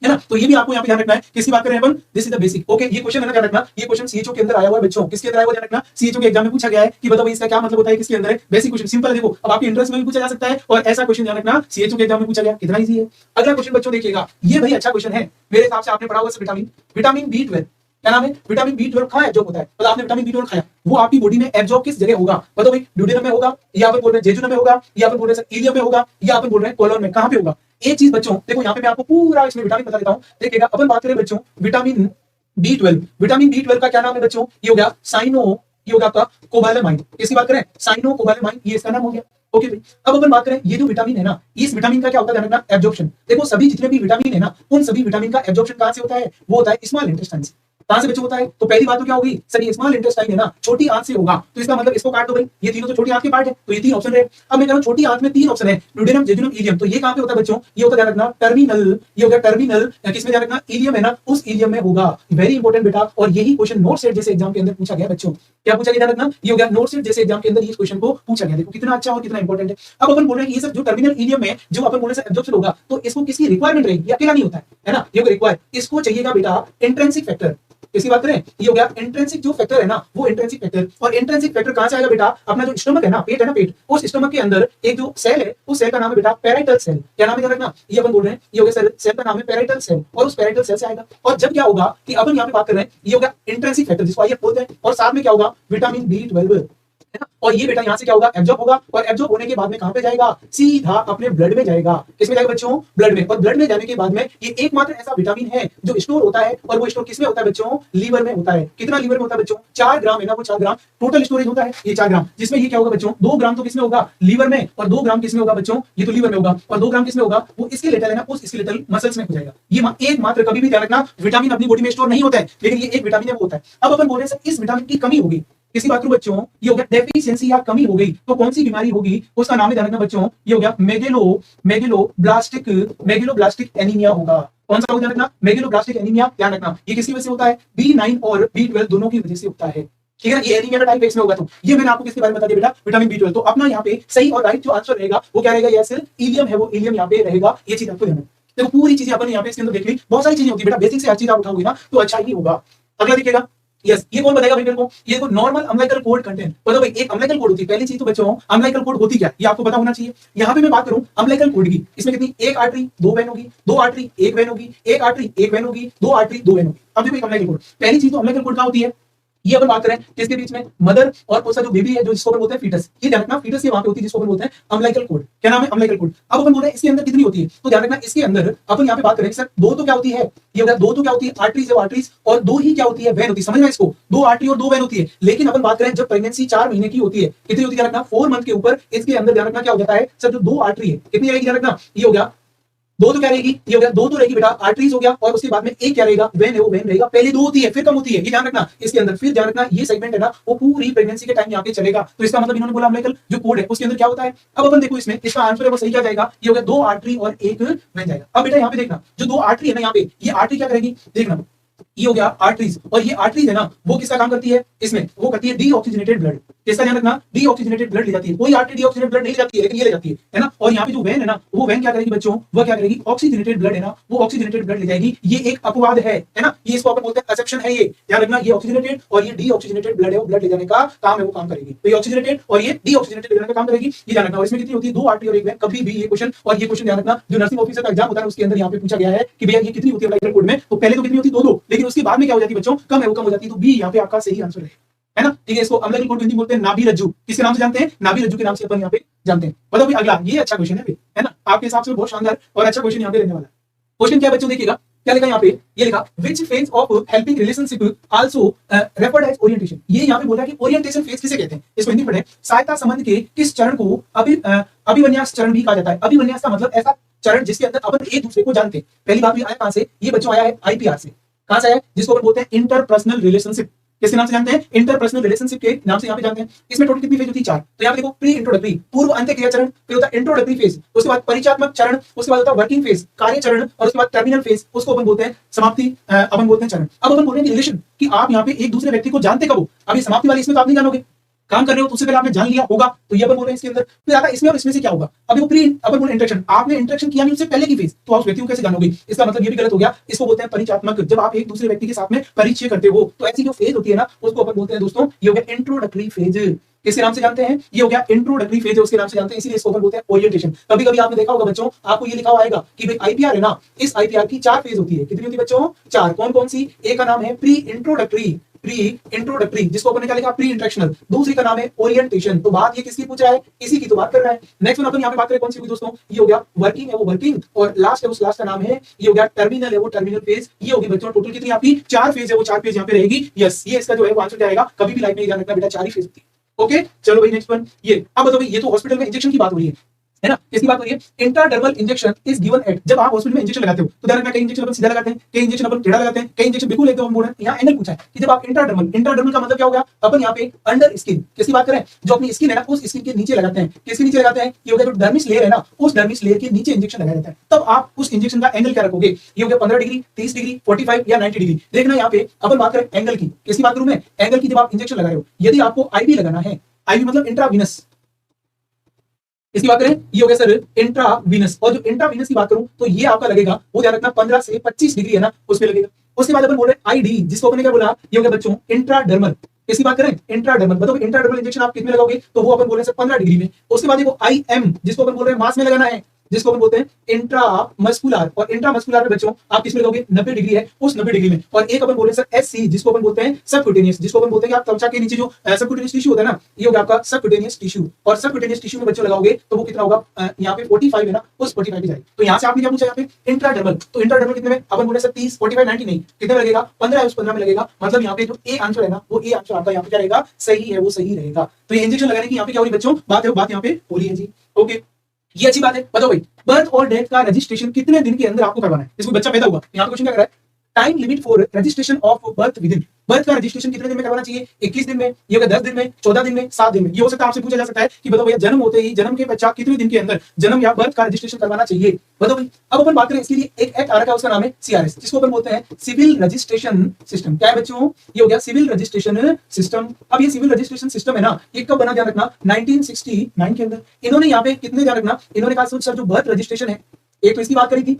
है ना। तो ये भी आपको यहाँ पे ध्यान रखना है, किसकी बात कर रहे हैं अपन? This is the basic. Okay, ये क्वेश्चन है ना, ध्यान रखना, ये क्वेश्चन सीएचओ के अंदर आया हुआ है बच्चों। किसके अंदर आया हुआ ध्यान रखना? सीएचओ के एग्जाम में पूछा गया है कि बताओ इसका क्या मतलब होता है, किसके अंदर है। बेसिक क्वेश्चन, सिंपल है। देखो अब आपके इंट्रेंस में भी पूछा जा सकता है, और ऐसा क्वेश्चन ध्यान रखना सीएचओ के एग्जाम में पूछा गया, कितना इजी है। अगला क्वेश्चन बच्चों देखिएगा, ये भाई अच्छा क्वेश्चन है मेरे हिसाब से। आपने पढ़ा होगा विटामिन B12, क्या नाम है? विटामिन B12 कहाँ एब्जॉर्ब होता है? मतलब आपने विटामिन B12 खाया, वो आपकी बॉडी में एब्जॉर्ब किस जगह होगा? बताओ भाई, ड्यूडेनम में होगा, या अपन बोल रहे हैं जेजुनम में होगा, या अपन बोल रहे हैं इलियम में होगा, या अपन बोल रहे हैं कोलन में, कहां पे होगा? एक चीज बच्चों देखो, यहाँ पे मैं आपको पूरा इसमें विटामिन बता देता हूं। देखिएगा अपन बात करें बच्चों विटामिन B12, विटामिन B12 का क्या नाम है बच्चों? ये हो गया ये होगा आपका कोबालामाइन। इसकी बात करें साइनो कोबालामाइन, ये इसका नाम हो गया। ओके भाई, अब अपन बात करें ये जो विटामिन है ना, इस विटामिन का क्या होता है ध्यान रखना, एब्जॉर्प्शन। देखो सभी जितने भी विटामिन है ना, उन सभी विटामिन का एब्जॉर्प्शन कहां से होता है, वो होता है स्मॉल इंटेस्टाइन से। कहां से बच्चों होता है, तो पहली बात तो क्या होगी सर, ये स्मॉल इंटेस्टाइन है ना, छोटी आंत से होगा, तो इसका मतलब इसको काट दो भाई, ये तीनों तो छोटी आंत के पार्ट है, तो ये तीन ऑप्शन रहे। अब मैं कह रहा हूं छोटी आंत में तीन ऑप्शन है, ड्यूडेनम, जेजुनम, इलियम, तो ये कहां पे होता है बच्चों, ये होता है ध्यान रखना टर्मिनल, ये हो गया टर्मिनल, किसमें ध्यान रखना, इलियम है ना, उस इलियम में होगा। वेरी इंपॉर्टेंट बेटा, और यही क्वेश्चन नोट सेट जैसे एग्जाम के अंदर पूछा गया बच्चों। क्या पूछा गया ध्यान रखना, ये हो गया नोट सेट जैसे एग्जाम के अंदर इस क्वेश्चन को पूछा गया। देखो कितना अच्छा और कितना इंपॉर्टेंट है। अब अपन बोल रहे हैं ये सब जो टर्मिनल इलियम में जो अपन बोल रहे हैं एब्जॉर्प्शन होगा, तो इसको किसकी रिक्वायरमेंट रहेगी, ये अकेला नहीं होता है ना, ये रिक्वायर, इसको चाहिएगा बेटा इंट्रिंसिक फैक्टर। इसकी बात करें, ये हो गया इंट्रिंसिक जो फैक्टर है ना, वो इंट्रिंसिक फैक्टर। और इंट्रिंसिक फैक्टर कहां से आएगा बेटा, अपना जो स्टमक है ना, पेट है ना, पेट, उस स्टमक के अंदर एक जो सेल है, उस सेल का नाम है बेटा पैराइटल सेल। क्या नाम है ध्यान रखना, ये अपन बोल रहे हैं, ये हो गया सेल का नाम है पैराइटल सेल, और उस पैराइटल सेल से आएगा। और जब क्या होगा कि अपन यहाँ पे बात कर रहे हैं, ये हो गया इंट्रिंसिक फैक्टर जिसको आइए बोलते हैं, और साथ में क्या होगा विटामिन B12 है ना, और ये बेटा यहाँ से क्या होगा एब्जॉर्ब होगा, और एब्जॉर्ब होने के बाद में कहां पे जाएगा, सीधा अपने ब्लड में जाएगा। किसमें जाएगा बच्चों, ब्लड में। और ब्लड में जाने के बाद में ये एकमात्र ऐसा विटामिन है जो स्टोर होता है, और वो स्टोर किसमें होता है बच्चों, लीवर में होता है। कितना लीवर में होता है बच्चों, 4 ग्राम है ना, वो 4 ग्राम टोटल स्टोरेज होता है, ये 4 ग्राम, जिसमें ये क्या होगा बच्चों, 2 ग्राम तो किसमें होगा, लीवर में, और 2 ग्राम किसमें होगा बच्चों, ये तो लीवर में होगा, और 2 ग्राम किसमें होगा, वो स्केलेटल है ना, उस स्केलेटल मसल्स में हो जाएगा। ये एकमात्र, कभी भी ध्यान रखना विटामिन अपनी बॉडी में स्टोर नहीं होता है, लेकिन ये एक विटामिन है वो होता है। अब अपन बोल रहे हैं इस विटामिन की कमी होगी, किसी बात बच्चों, ये हो गया डेफिशिएंसी या कमी हो गई, तो कौन सी बीमारी होगी, उसका नाम है ध्यान रखना बच्चों, ये हो गया मेगेलोब्लास्टिक एनीमिया होगा। कौन सा होगा ध्यान रखना, मेगेलोब्लास्टिक एनीमिया। ध्यान रखना ये किसकी वजह से होता है, B9 और B12 दोनों की वजह से होता है। ठीक है ना, ये एनीमिया का टाइप में होगा। तो ये मैंने आपको किसके बारे में बता दिया बेटा, विटामिन B12। तो अपना यहाँ पे सही और राइट जो आंसर रहेगा वो क्या रहेगा, यस इलियम है, वो इलियम यहाँ पे रहेगा। ये चीज आपको ध्यान रखना। देखो पूरी चीजें अपन यहाँ पे इसके अंदर देख ली, बहुत सारी चीजें होती है बेटा, बेसिक से हर चीज आप उठाओगे ना तो अच्छा ही होगा। अगला देखिएगा, यस ये कौन बताएगा भाई मेरे को, ये देखो नॉर्मल अम्लाइकल कोड कंटेंट। बताओ भाई एक अम्लाइकल कोड होती है, पहली चीज तो बच्चों अम्लाइकल कोड होती क्या, ये आपको पता होना चाहिए। यहाँ पे मैं बात करूं अम्लाइकल कोड की, इसमें कितनी, एक आर्टरी 2 वेन होगी, 2 आर्टरी 1 वेन होगी, 1 आर्टरी 1 वेन होगी, 2 आर्टरी 2 वेन होगी। अब देखो एक अम्लाइकल कोड, पहली चीज तो अम्लाइकल कोड क्या होती है, ये अपन बात करें किसके बीच में, मदर और उसका जो बेबी है, जो जिसको अपन बोलते हैं फीटस। ये ध्यान रखना फीटस के वहां पे होती है जिसको अपन बोलते हैं अम्लाइकल कोड। क्या नाम है, अम्लाइकल कोड। अब अपन बोल रहे हैं इसके अंदर कितनी होती है, तो ध्यान रखना इसके अंदर अपन यहाँ पे बात करें सर 2 तो क्या होती है, ये होगा 2 तो क्या होती है आर्टरीज है, आर्टरीज, और 2 ही क्या होती है, वेन होती है। समझना इसको, 2 आर्टरी और 2 वेन होती है। लेकिन अपन बात करें जब प्रेगनेंसी 4 महीने की होती है, कितनी होती है ध्यान रखना, 4 मंथ के ऊपर इसके अंदर ध्यान रखना क्या हो जाता है सर, जो 2 आर्टरी है कितनी रहेगी ध्यान रखना, ये हो गया 2 तो क्या रहेगी, ये हो गया 2 तो रहेगी बेटा आर्टरीज हो गया, और उसके बाद में एक क्या रहेगा, वेन है, वो वेन रहेगा। पहले 2 होती है फिर कम होती है, ये ध्यान रखना इसके अंदर। फिर ध्यान रखना ये सेगमेंट है ना, वो पूरी प्रेगनेंसी के टाइम यहाँ पे चलेगा। तो इसका मतलब इन्होंने बोला अम्लाइकल जो कोड है उसके अंदर क्या होता है। अब अपन देखो इसमें इसका आंसर है वो सही क्या जाएगा, ये हो गया 2 आर्टरी और 1 वेन जाएगा। अब बेटा यहाँ पे देखना जो 2 आर्टरी है ना, यहाँ पे ये आर्टरी क्या करेगी, देखना ये हो गया आर्टरीज, और ये आर्टरीज है ना वो किसका काम करती है, इसमें वो करती है डीऑक्सीजनेटेड ब्लड। किसका ध्यान रखना, डीऑक्सीजनेटेड ब्लड ले जाती है। कोई आर्टरी डीऑक्सीजनेटेड ब्लड नहीं जाती है, लेकिन ये ले जाती है ना। और यहाँ पे जो वेन है ना, वो वेन क्या करेगी बच्चों, वो क्या करेगी, ऑक्सीजनेटेड ब्लड है ना, वो ऑक्सीजनेटेड ब्लड ले जाएगी। ये एक अपवाद है ना, ये इसको अपन बोलते हैं एक्सेप्शन है। ये ध्यान रखना, ये ऑक्सीजनेटेड और ये डीऑक्सीजनेटेड ब्लड है, वो ब्लड ले जाने का काम है, वो काम करेगी। तो ये ऑक्सीजनेटेड और ये डीऑक्सीजनेटेड ले जाने का काम करेगी, ये ध्यान रखना। और इसमें कितनी होती है, 2 आर्टरी और 1 वेन। कभी भी ये क्वेश्चन, और ये क्वेश्चन ध्यान रखना जो नर्सिंग ऑफिसर का एग्जाम होता है उसके अंदर यहाँ पे पूछा गया है कि भैया ये कितनी होती है अम्लाइकल कोड में, तो पहले तो कितनी होती है 2 लेकिन उसके बाद में क्या हो जाती है बच्चों, कम है, वो कम हो जाती है। तो बी यहाँ पे आपका सही आंसर है ना। ठीक है, इसको अम्लाइकल कोड हिंदी बोलते हैं नाभि रज्जु। किसके नाम से जानते हैं, नाभि रज्जु के नाम से अपन यहाँ पे जानते हैं। बताओ भाई अगला, ये अच्छा क्वेश्चन है ना, आपके हिसाब से बहुत शानदार और अच्छा क्वेश्चन यहाँ पे रहने वाला है। क्वेश्चन क्या है बच्चों, देखिएगा क्या लिखा यहाँ पे, ये लिखा which phase of helping relationship also referred as orientation. ये यहाँ पे बोला कि ओरिएंटेशन फेज किसे कहते हैं, इसको हिंदी पढ़े, सहायता संबंध के किस चरण को अभिविन्यास चरण भी कहा जाता है। अभिविन्यास का मतलब ऐसा चरण जिसके अंदर अपन एक दूसरे को जानते हैं। पहली बात ये आया कहां से, ये बच्चों आया है IPR से। कहां से आया, जिसको अपन बोलते हैं इंटरपर्सनल रिलेशनशिप। किसके नाम से जानते हैं, इंटरपर्सनल रिलेशनशिप के नाम से यहाँ पे जानते हैं। इसमें टोटल कितनी फेज होती है, 4। तो यहाँ पे देखो प्री इंट्रोडक्टरी, पूर्व अंत्यक्रिया चरण, फिर होता है इंट्रोडक्टरी फेज, उसके बाद परिचयात्मक चरण, उसके बाद होता है वर्किंग फेज, कार्य चरण, और उसके बाद टर्मिनल फेज, उसको अपन बोलते हैं समाप्ति, अपन बोलते हैं चरण। अब अपन बोल रहे हैं रिलेशन कि आप यहाँ पे एक दूसरे व्यक्ति को जानते कब हो। अभी समाप्ति वाली इसमें तो आप नहीं जानोगे, काम कर रहे हो तो उससे पहले आपने जान लिया होगा, तो ये अपन बोल रहे हैं इसके अंदर। फिर आता है इसमें और इसमें से क्या होगा, अभी वो प्री अपन बोल इंटरेक्शन, आपने इंटरेक्शन किया नहीं उससे पहले की फेज, तो आप उस व्यक्ति को कैसे जानोगे, इसका मतलब ये भी गलत हो गया। इसको बोलते हैं परिचयात्मक, जब आप एक दूसरे व्यक्ति के साथ में परिचय करते हो, तो ऐसी जो फेज होती है ना उसको अपन बोलते हैं दोस्तों, ये हो गया इंट्रोडक्टरी फेज। किसके नाम से जानते हैं, ये हो गया इंट्रोडक्टरी फेज, उसके नाम से जानते हैं, इसीलिए इसको अपन बोलते हैं ओरिएंटेशन। कभी कभी आपने देखा होगा बच्चों, आपको ये लिखा हुआ आएगा कि भाई IPR है ना, इस IPR की 4 फेज होती है। कितनी होती है बच्चों, 4। कौन कौन सी, एक का नाम है प्री इंट्रोडक्टरी, प्री इंट्रोडक्टरी, जिसको अपन ने क्या लिखा, प्री इंट्रोडक्शनल। दूसरी का नाम है ओरिएंटेशन। तो बात ये किसकी पूछ रहा है, इसी की तो बात कर रहा है। नेक्स्ट अपन यहाँ पे बात करें कौन सी हुई दोस्तों, ये हो गया वर्किंग है वो वर्किंग, और लास्ट है उस लास्ट का नाम है, ये हो गया टर्मिनल है वो टर्मिनल फेज। ये होगी बच्चों टोटल कितनी आपकी 4 फेज है, वो 4 फेज यहाँ पे रहेगी। यस, ये इसका जो है वो आंसर क्या आएगा, कभी भी लाइफ में ध्यान रखना बेटा 4 ही फेज होती है। ओके चलो भाई नेक्स्ट वन, ये अब बताओ ये तो हॉस्पिटल में इंजेक्शन की बात हो रही है ना, किसकी बात हो रही है, intradermal injection is given at, जब आप हॉस्पिटल में इंजेक्शन लगाते हो तो ध्यान रखना कई इंजेक्शन अपन सीधा लगाते हैं, कई इंजेक्शन अपन टेढ़ा लगाते हैं, कई इंजेक्शन बिल्कुल एकदम हम बोल रहे हैं। यहाँ एंगल पूछा है कि जब आप इंट्राडर्मल का मतलब क्या हो गया, अपन यहाँ पे अंडर स्किन किसकी बात करें, जो अपनी स्किन है ना उस स्किन के नीचे लगाते हैं। किसके नीचे लगाते हैं, ये हो गया जो डर्मिस लेयर है ना, उस डर्मिस लेयर के नीचे इंजेक्शन लगाया जाता है। तब आप उस इंजेक्शन का एंगल क्या रखोगे, ये हो गया 15 डिग्री, 30 डिग्री, 45 या 90 डिग्री। देखना यहाँ पे अपन बात करें एंगल की, किसकी बात करूं मैं, एंगल की। जब आप इंजेक्शन लगा रहे हो, यदि आपको आईवी लगाना है, आईवी मतलब इंट्रावीनस, इसकी बात करें ये हो गया सर इंट्रावीनस, और जो इंट्रावीनस की बात करूं तो ये आपका लगेगा, वो ध्यान रखना 15 से 25 डिग्री है ना, उस पे लगेगा। उसके बाद अपन बोल रहे हैं आईडी, जिसको अपन ने क्या बोला, ये हो गया बच्चों इंट्राडर्मल। इसकी बात करें इंट्राडर्मल, बताओ इंट्राडर्मल इंजेक्शन आप कितने लगाओगे, तो वो अपन बोल रहे हैं 15 डिग्री में। उसके बाद वो आईएम, जिसको अपन बोल रहे हैं मास में लगाना है, जिसको अपन बोलते हैं इंट्रामस्कुलर, और इंट्रामस्कुलर में बच्चों आप किसमें लगोगे, 90 डिग्री है उस 90 डिग्री में। और एक अपन बोल रहे हैं सर एससी, जिसको अपन बोलते हैं सबक्यूटेनियस, जिसको अपन बोलते हैं कि आप त्वचा के नीचे जो सबक्यूटेनियस टिश्यू होता है ना, ये हो गया आपका सबक्यूटेनियस टिश्यू। और सबक्यूटेनियस टिश्यू में बच्चों लगाओगे तो वो कितना होगा, यहाँ पे 45 है ना, उस 45 पे जाएगी। तो यहाँ से आपने क्या पूछा, यहाँ पे इंट्राडर्मल, तो इंट्राडर्मल कितने में, अपन बोले सर 30, 45, 90 नहीं, कितने में लगेगा, 15 है उस 15 में लगेगा। मतलब यहाँ पे जो ए आंसर है ना, वो ए आंसर आपका यहाँ पे क्या रहेगा, सही है वो सही रहेगा। तो ये इंजेक्शन लगाने की यहाँ पे क्या हो रही है बच्चों, बात यहाँ पे हो रही है जी। ओके ये अच्छी बात है। बताओ भाई बर्थ और डेथ का रजिस्ट्रेशन कितने दिन के अंदर आपको करवाना है, इसको बच्चा पैदा हुआ, यहाँ पे क्वेश्चन क्या कर रहा है, time limit for registration of birth within, birth का रजिस्ट्रेशन कितने दिन में करवाना चाहिए, 21 दिन में, ये होगा 10 दिन में, 14 दिन में, 7 दिन में। ये हो सकता है आपसे पूछा जा सकता है कि बताओ भैया जन्म होते ही, जन्म के पश्चात कितने दिन के अंदर जन्म या बर्थ का रजिस्ट्रेशन करवाना चाहिए, बताओ भाई। अब अपन बात करें इसके लिए एक एक्ट आ रखा है, उसका नाम है सीआरएस, जिसको अपन बोलते हैं सिविल रजिस्ट्रेशन सिस्टम। क्या है बच्चों, ये हो गया सिविल रजिस्ट्रेशन सिस्टम। अब ये सिविल रजिस्ट्रेशन सिस्टम है ना, ये कब बना, ध्यान रखना 1969 के अंदर। इन्होंने यहाँ पे कितने, ध्यान रखना, इन्होंने कहा सर जो बर्थ रजिस्ट्रेशन है, एक तो इसकी बात करी थी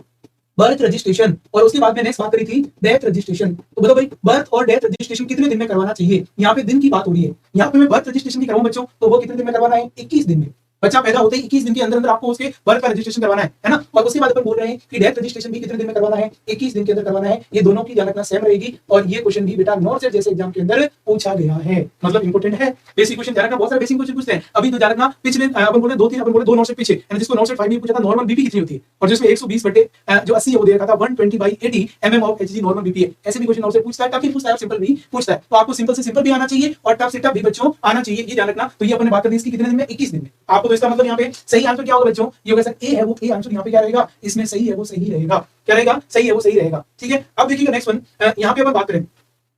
बर्थ रजिस्ट्रेशन, और उसके बाद में नेक्स्ट बात करी थी डेथ रजिस्ट्रेशन। तो बताओ भाई बर्थ और डेथ रजिस्ट्रेशन कितने दिन में करवाना चाहिए, यहाँ पे दिन की बात हो रही है। यहाँ पे मैं बर्थ रजिस्ट्रेशन की कराऊं बच्चों, तो वो कितने दिन में करवाना है, 21 दिन में। बच्चा पैदा होते ही 21 दिन के अंदर अंदर आपको उसके बर्थ का रजिस्ट्रेशन करवाना है ना। और उसके बाद अपन बोल रहे हैं कि डेथ रजिस्ट्रेशन भी कितने दिन में करवाना है, 21 दिन के अंदर करवाना है। ये दोनों की जानना सेम रहेगी, और ये क्वेश्चन भी बेटा नॉर्थ सेट जैसे एग्जाम के अंदर पूछा गया है, मतलब इंपोर्टेंट है। बेसिक क्वेश्चन जानना, बहुत सारे बेसिक क्वेश्चन पूछते हैं। अभी तो जानना पिछले अपन बोले 2-3 अपन बोले 2 नॉर्थ सेट पीछे, जिसको नॉर्थ सेट 5 में पूछा था नॉर्मल बीपी कितनी होती है, और जिसमें 120 बटे जो 80 है वो दे रखा था 120/80 mm of Hg normal BP है। ऐसे भी क्वेश्चन नॉर्थ सेट पूछता है, टफ भी पूछता है, सिंपल भी पूछता है। तो आपको सिंपल से सिंपल भी आना चाहिए और टफ से टफ भी बच्चों आना चाहिए, ये ध्यान रखना। तो ये अपन ने बात कर दी इसकी कितने दिन में, 21 दिन में। आपको तो इसका मतलब यहाँ पे सही आंसर क्या होगा बच्चों, ये होगा सर ए है वो ए आंसर यहाँ पे क्या रहेगा, इसमें सही है वो सही रहेगा, क्या रहेगा, सही है वो सही रहेगा। ठीक है अब देखिएगा नेक्स्ट वन, यहाँ पे अपन बात करें,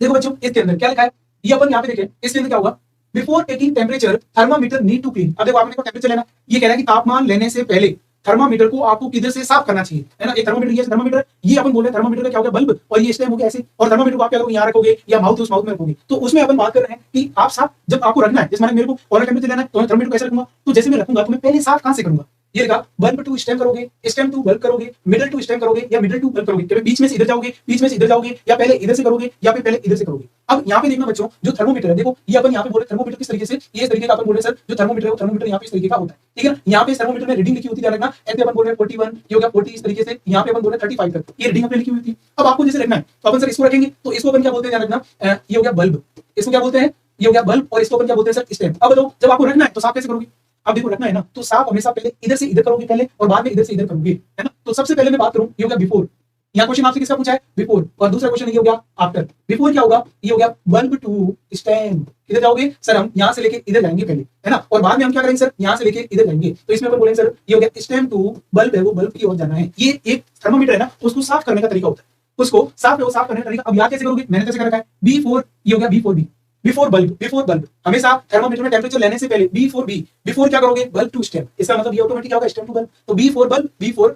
देखो बच्चों इसके अंदर क्या लिखा है, ये अपन यहाँ पे देखें, इसके अंदर क्या होगा, before taking temperature thermometer need to clean. अब देखो आपने टेम्परेचर लेना, ये कह रहा है कि तापमान लेने से पहले थर्मामीटर को आपको किधर से साफ करना चाहिए, है ना। एक थर्मामीटर, ये थर्मामीटर, ये अपन बोल रहे हैं थर्मामीटर का क्या होगा, बल्ब, और ये स्टेम हो गया ऐसे। और थर्मामीटर को आप क्या करोगे, यहाँ रखोगे या माउथ उस माउथ में रखोगे। तो उसमें अपन बात कर रहे हैं कि आप साफ जब आपको रखना है, जिस माने मेरे को और टेम्परेचर लेना है तो मैं थर्मामीटर कैसे रखूंगा, तो जैसे मैं रखूंगा तो मैं पहले साफ कहां से करूंगा, ये लिखा बल्ब टू स्टेम करोगे, स्टेम टू बल्ब करोगे, मिडल टू स्टेम करोगे या मिडल टू बल्ब करोगे, कभी बीच में से इधर जाओगे, बीच में से इधर जाओगे, या पहले इधर से करोगे या फिर पहले इधर से करोगे। अब यहाँ पे देखना बच्चों, जो थर्मोमीटर है, देखो ये अपन यहाँ पे बोले थर्मोमीटर किस तरीके से, ये इस तरीके का अपन बोले सर जो थर्मोमीटर है वो थर्मोमीटर यहाँ पे इस तरीके का होता है, ठीक है ना। यहाँ पे थर्मोमीटर में रीडिंग लिखी होती है, देखना ऐसे अपन बोल रहे हैं 41, ये हो गया 40, इस तरीके से यहाँ पे अपन बोल रहे हैं 35 तक, ये रीडिंग अपने लिखी हुई थी। अब आपको जैसे रखना है तो अपन सर इसको रखेंगे, तो इसको अपन क्या बोलते हैं, ध्यान रखना, ये हो गया बल्ब, इसको क्या बोलते हैं, ये हो गया बल्ब, और इसको अपन क्या बोलते हैं सर स्टेम। अब बताओ जब आपको रखना है तो साफ कैसे करोगे, अब देखो रखना है ना, तो साफ हमेशा पहले इधर से इधर करोगे पहले, और बाद में इधर से इधर करोगे, है ना। तो सबसे पहले मैं बात करूं, ये हो गया बिफोर, यहाँ क्वेश्चन आपसे किसका पूछा है, बिफोर, और दूसरा क्वेश्चन ये हो गया आफ्टर। बिफोर क्या होगा, ये हो गया बल्ब टू स्टेम, इधर जाओगे सर, हम यहाँ से लेके इधर जाएंगे पहले, है ना, और बाद में हम क्या करेंगे सर, यहाँ से लेके इधर जाएंगे। तो इसमें अपन बोलेंगे सर ये हो गया स्टेम टू बल्ब है वो बल्ब की ओर जाना है। ये एक थर्मोमीटर है ना, उसको साफ करने का तरीका होता है, उसको साफ करने का तरीका। अब यहाँ कैसे करोगे, मैंने कैसे कर रखा है, B4, ये हो गया B4B, बिफोर बल्ब हमेशा थर्मोमीटर में टेम्परेचर लेने से पहले B4B, बिफोर क्या करोगे, बल्ब टू स्टेम, इसका मतलब ये ऑटोमेटिक क्या होगा, स्टेम टू बल्ब। तो B4 बल्ब, बिफोर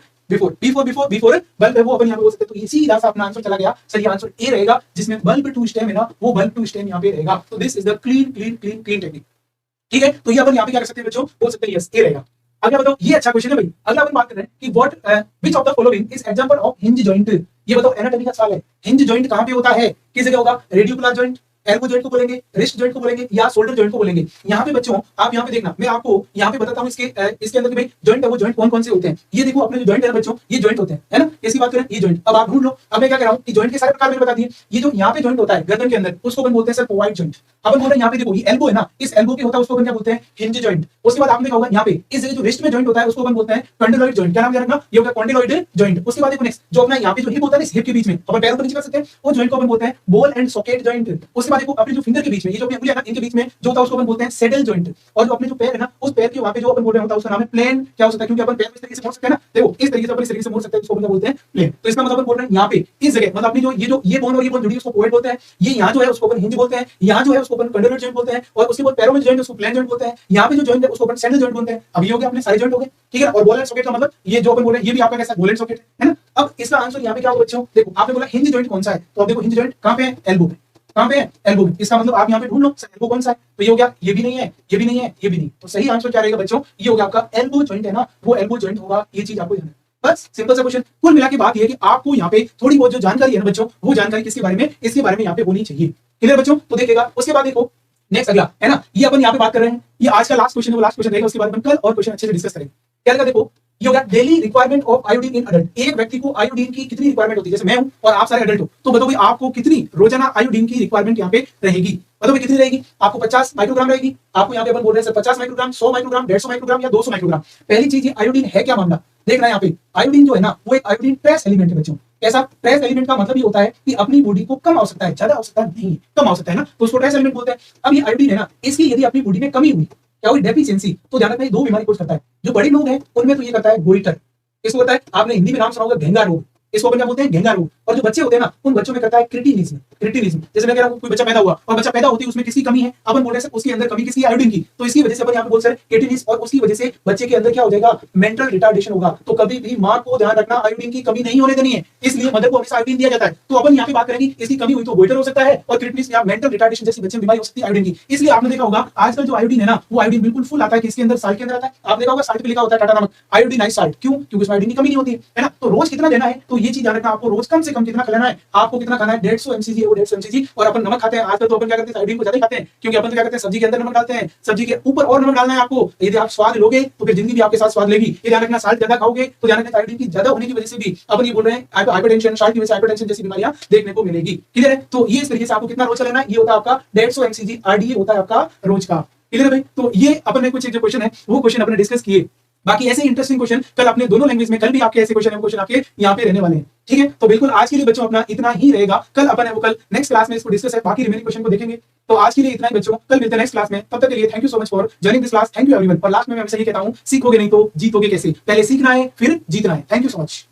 बल्ब है वो अपन यहाँ पे बोल सकते हैं। तो ये सीधा सा अपना आंसर चला गया सर, ये आंसर ए रहेगा, जिसमें बल्ब टू स्टेम है ना, वो बल्ब टू स्टेम यहाँ पे रहेगा। तो this is the clean technique, ठीक है। तो ये अपन यहाँ पे क्या कर सकते हैं बच्चों, बोल सकते हैं यस ए रहेगा। अगला बताओ, ये अच्छा क्वेश्चन है भाई। अगला अपन बात कर रहे हैं कि what which of the following is example of hinge joint. ये बताओ एनाटॉमी का सवाल है, हिंज जॉइंट कहां पे होता है, किस जगह होगा, रेडिकुलर जॉइंट, एल्बो जॉइंट को बोलेंगे, रिस्ट जॉइंट को बोलेंगे या शोल्डर जॉइंट को बोलेंगे। यहाँ पे बच्चों आप यहाँ पे देखना, मैं आपको यहाँ पे बताता हूँ इसके अंदर भाई जॉइंट है वो जॉइंट कौन कौन से होते हैं। ये देखो अपने जो जॉइंट है बच्चों, ये जॉइंट होते हैं, है ना। इसकी बात करें ये जॉइंट, अब आप ढूंढ लो। अब मैं क्या कह रहा हूँ कि जॉइंट के सारे प्रकार मैंने बता दिए। ये जो यहाँ पे जॉइंट होता है गर्दन के अंदर, उसको अपन बोलते हैं सर पोवाइड जॉइंट। अपन बोल रहे हैं यहाँ पे देखो ये एल्बो है ना, इस एल्बो के होता है उसको अपन क्या बोलते हैं, हिंज जॉइंट। उसके बाद आपने देखा होगा यहाँ पे इस जगह जो रिस्ट में जॉइंट होता है उसको अपन बोलते हैं कॉन्डिलॉइड जॉइंट। क्या नाम याद रखना, ये होगा कॉन्डिलॉइड जॉइंट। उसके बाद देखो नेक्स्ट जो अपना यहाँ पे जो हिप होता है ना, हिप के बीच में अपन पैरों को नीचे कर सकते हैं, वो जॉइंट को अपन बोलते हैं बॉल एंड सॉकेट जॉइंट। उसके बाद देखो अपने जो फिंगर के बीच में, ये जो अपनी उंगलियां ना इनके बीच में जो होता है उसको अपन बोलते हैं सैडल जॉइंट। और जो अपने जो पैर है ना, उस पैर के वहां पे जो अपन बोल रहे होता है उसका नाम है प्लेन। क्या हो सकता है, क्योंकि अपन पैर को इस तरीके से मोड़ सकते हैं ना, देखो इस तरीके से अपन इस तरीके से मोड़ सकते हैं, उसको अपन बोलते हैं प्लेन। तो इसका मतलब अपन बोल रहे हैं यहाँ पे इस जगह, मतलब अपनी जो ये बोन और ये बोन जुड़ी है उसको पोवाइड बोलते हैं। ये यहाँ जो है उसको अपन हिंज बोलते हैं, यहाँ जो है उसको अपन कॉन्डिलॉइड जॉइंट बोलते हैं, और उसके बाद पैरों में जॉइंट उसको प्लेन जॉइंट बोलते हैं। यहाँ पे जो जॉइंट है उसको अपन सैडल जॉइंट बोलते हैं। अब ये हो गया अपने सारे जॉइंट हो गए, ठीक है। और बॉल एंड सॉकेट का मतलब ये जो अपन बोल रहे हैं ये भी आपका कैसा बॉल एंड सॉकेट है ना। अब इसका आंसर यहाँ पे क्या होगा बच्चों, देखो आपने बोला हिंज जॉइंट कौन सा है, तो अब देखो हिंज जॉइंट कहाँ पे है, एल्बो पे। कहाँ पे है, एल्बो में। इसका मतलब आप यहाँ पे ढूंढ लो एल्बो कौन सा है, तो ये हो गया, ये भी नहीं है, ये भी नहीं है, ये भी नहीं। तो सही आंसर क्या रहेगा बच्चों, ये हो गया आपका एल्बो जॉइंट है ना, वो एल्बो जॉइंट होगा। ये चीज आपको ध्यान है, बस सिंपल सा क्वेश्चन। कुल मिला के बात ये है कि आपको यहाँ पे थोड़ी बहुत जो जानकारी है ना बच्चों, वो जानकारी किसके बारे में, इसके बारे में यहाँ पे होनी चाहिए। क्लियर बच्चों, तो देखिएगा उसके बाद देखो नेक्स्ट अगला है ना, ये अपन यहाँ पे बात कर रहे हैं, ये आज का लास्ट क्वेश्चन है, वो लास्ट क्वेश्चन रहेगा। उसके बाद अपन कल और क्वेश्चन अच्छे से डिस्कस करेंगे। क्या लगा, देखो ये होगा daily requirement of iodine in adult. एक व्यक्ति को आयोडीन की कितनी रिक्वायरमेंट होती है, जैसे मैं हूं और आप सारे अडल्ट हो, तो बताओ भाई आपको कितनी रोजाना आयोडीन की रिक्वायरमेंट यहाँ पे रहेगी, बताओ भाई कितनी रहेगी। आपको 50 माइक्रोग्राम रहेगी। आपको यहाँ पे अपन बोल रहे हैं सर 50 माइक्रोग्राम, 100 माइक्रोग्राम, 150 माइक्रोग्राम या 200 माइक्रोग्राम। पहली चीज ये आयोडीन है क्या मामला, देखना यहाँ पे आयोडीन जो है ना वो एक आयोडीन ट्रेस एलिमेंट है बच्चों। कैसा ट्रेस एलिमेंट का मतलब ये होता है कि अपनी बॉडी को कम आवश्यकता है, ज्यादा आवश्यकता नहीं, कम आवश्यकता है ना, तो उसको ट्रेस एलिमेंट बोलते हैं। अब ये आयोडीन है ना, इसकी यदि अपनी बॉडी में कमी हुई, क्या हुई, डेफिशिएंसी, तो ध्यान रखना ये दो बीमारी कोज करता है। जो बड़े लोग हैं उनमें तो ये करता है गोइटर, इसको करता है, आपने हिंदी में नाम सुना होगा घेंगा रोग, इसको अपन क्या बोलते हैं, घेंगा रोग। और जो बच्चे होते हैं ना, उन बच्चों में करता है क्रिटिनिज्म। क्रिटिनिज्म जैसे मैं कह रहा हूं कोई बच्चा पैदा हुआ और बच्चा पैदा होती है उसमें किसकी कमी है, अपन बोल रहे हैं उसके अंदर कमी किसकी, आयोडीन की। तो इसकी वजह से अपन यहाँ पे बोल सकते हैं क्रिटिनिस, और उसकी वजह से बच्चे के अंदर क्या हो जाएगा, मेंटल रिटार्डेशन होगा। तो कभी भी मां को ध्यान रखना आयोडीन की कमी नहीं होने देनी है, इसलिए मदर को हमेशा आयोडीन दिया जाता है। तो अपन यहाँ पे बात करेंगे इसकी कमी हुई तो गोइटर हो सकता है, और क्रिटिनिस या मेंटल रिटार्डेशन जैसी बच्चे में बीमारी हो सकती है आयोडीन की। इसलिए आपने देखा होगा आजकल जो आयोडीन है ना, वो आयोडीन बिल्कुल फुल आता है, किसके अंदर, साल्ट के अंदर आता है। आप देखा होगा साल्ट पे लिखा होता है टाटा नमक, आयोडीनाइज्ड साल्ट, क्यों, क्योंकि उसमें आयोडीन की कमी नहीं होती है ना। तो रोज कितना लेना है, तो ये चीज ध्यान रखना, आपको रोज कम से कम कितना लेना है, आपको कितना खाना है, 150 mcg, वो 150 mcg। और अपन नमक खाते हैं आजकल, तो अपन क्या करते हैं, आयोडीन को ज्यादा खाते हैं, क्योंकि अपन तो क्या करते हैं, सब्जी के अंदर नमक डालते हैं, सब्जी के ऊपर और नमक डालना है आपको। यदि आप स्वाद लोगे तो फिर जिंदगी भी आपके साथ स्वाद लेगी। ये ध्यान रखना, साल्ट ज्यादा खाओगे तो ध्यान रखना आयोडीन की ज्यादा होने की वजह से भी अपन ये बोल रहे हैं हाइपरटेंशन, साल्ट की वजह से हाइपरटेंशन जैसी बीमारियां देखने को मिलेगी। क्लियर है, तो ये इस तरीके से आपको कितना रोज लेना है, ये होता है आपका 150 mcg RDA होता है आपका रोज का। क्लियर है भाई, तो ये अपन ने कुछ एक जो क्वेश्चन है वो क्वेश्चन अपने डिस्कस किए। बाकी ऐसे इंटरेस्टिंग क्वेश्चन कल अपने दोनों लैंग्वेज में, कल भी आपके ऐसे क्वेश्चन आपके यहाँ पे रहने वाले हैं, ठीक है। तो बिल्कुल आज के लिए बच्चों अपना इतना ही रहेगा। कल अपन है वो कल नेक्स्ट क्लास में इसको डिस्कस है, बाकी रिमेनिंग क्वेश्चन को देखेंगे। तो आज के लिए इतना ही बच्चों, कल मिलते हैं नेक्स्ट क्लास में। तब तक के लिए thank you so much for joining this class, thank you everyone. और लास्ट में मैं हमेशा ये कहता हूँ, सीखोगे नहीं तो जीतोगे कैसे, पहले सीखना है फिर जीतना है। Thank you so much.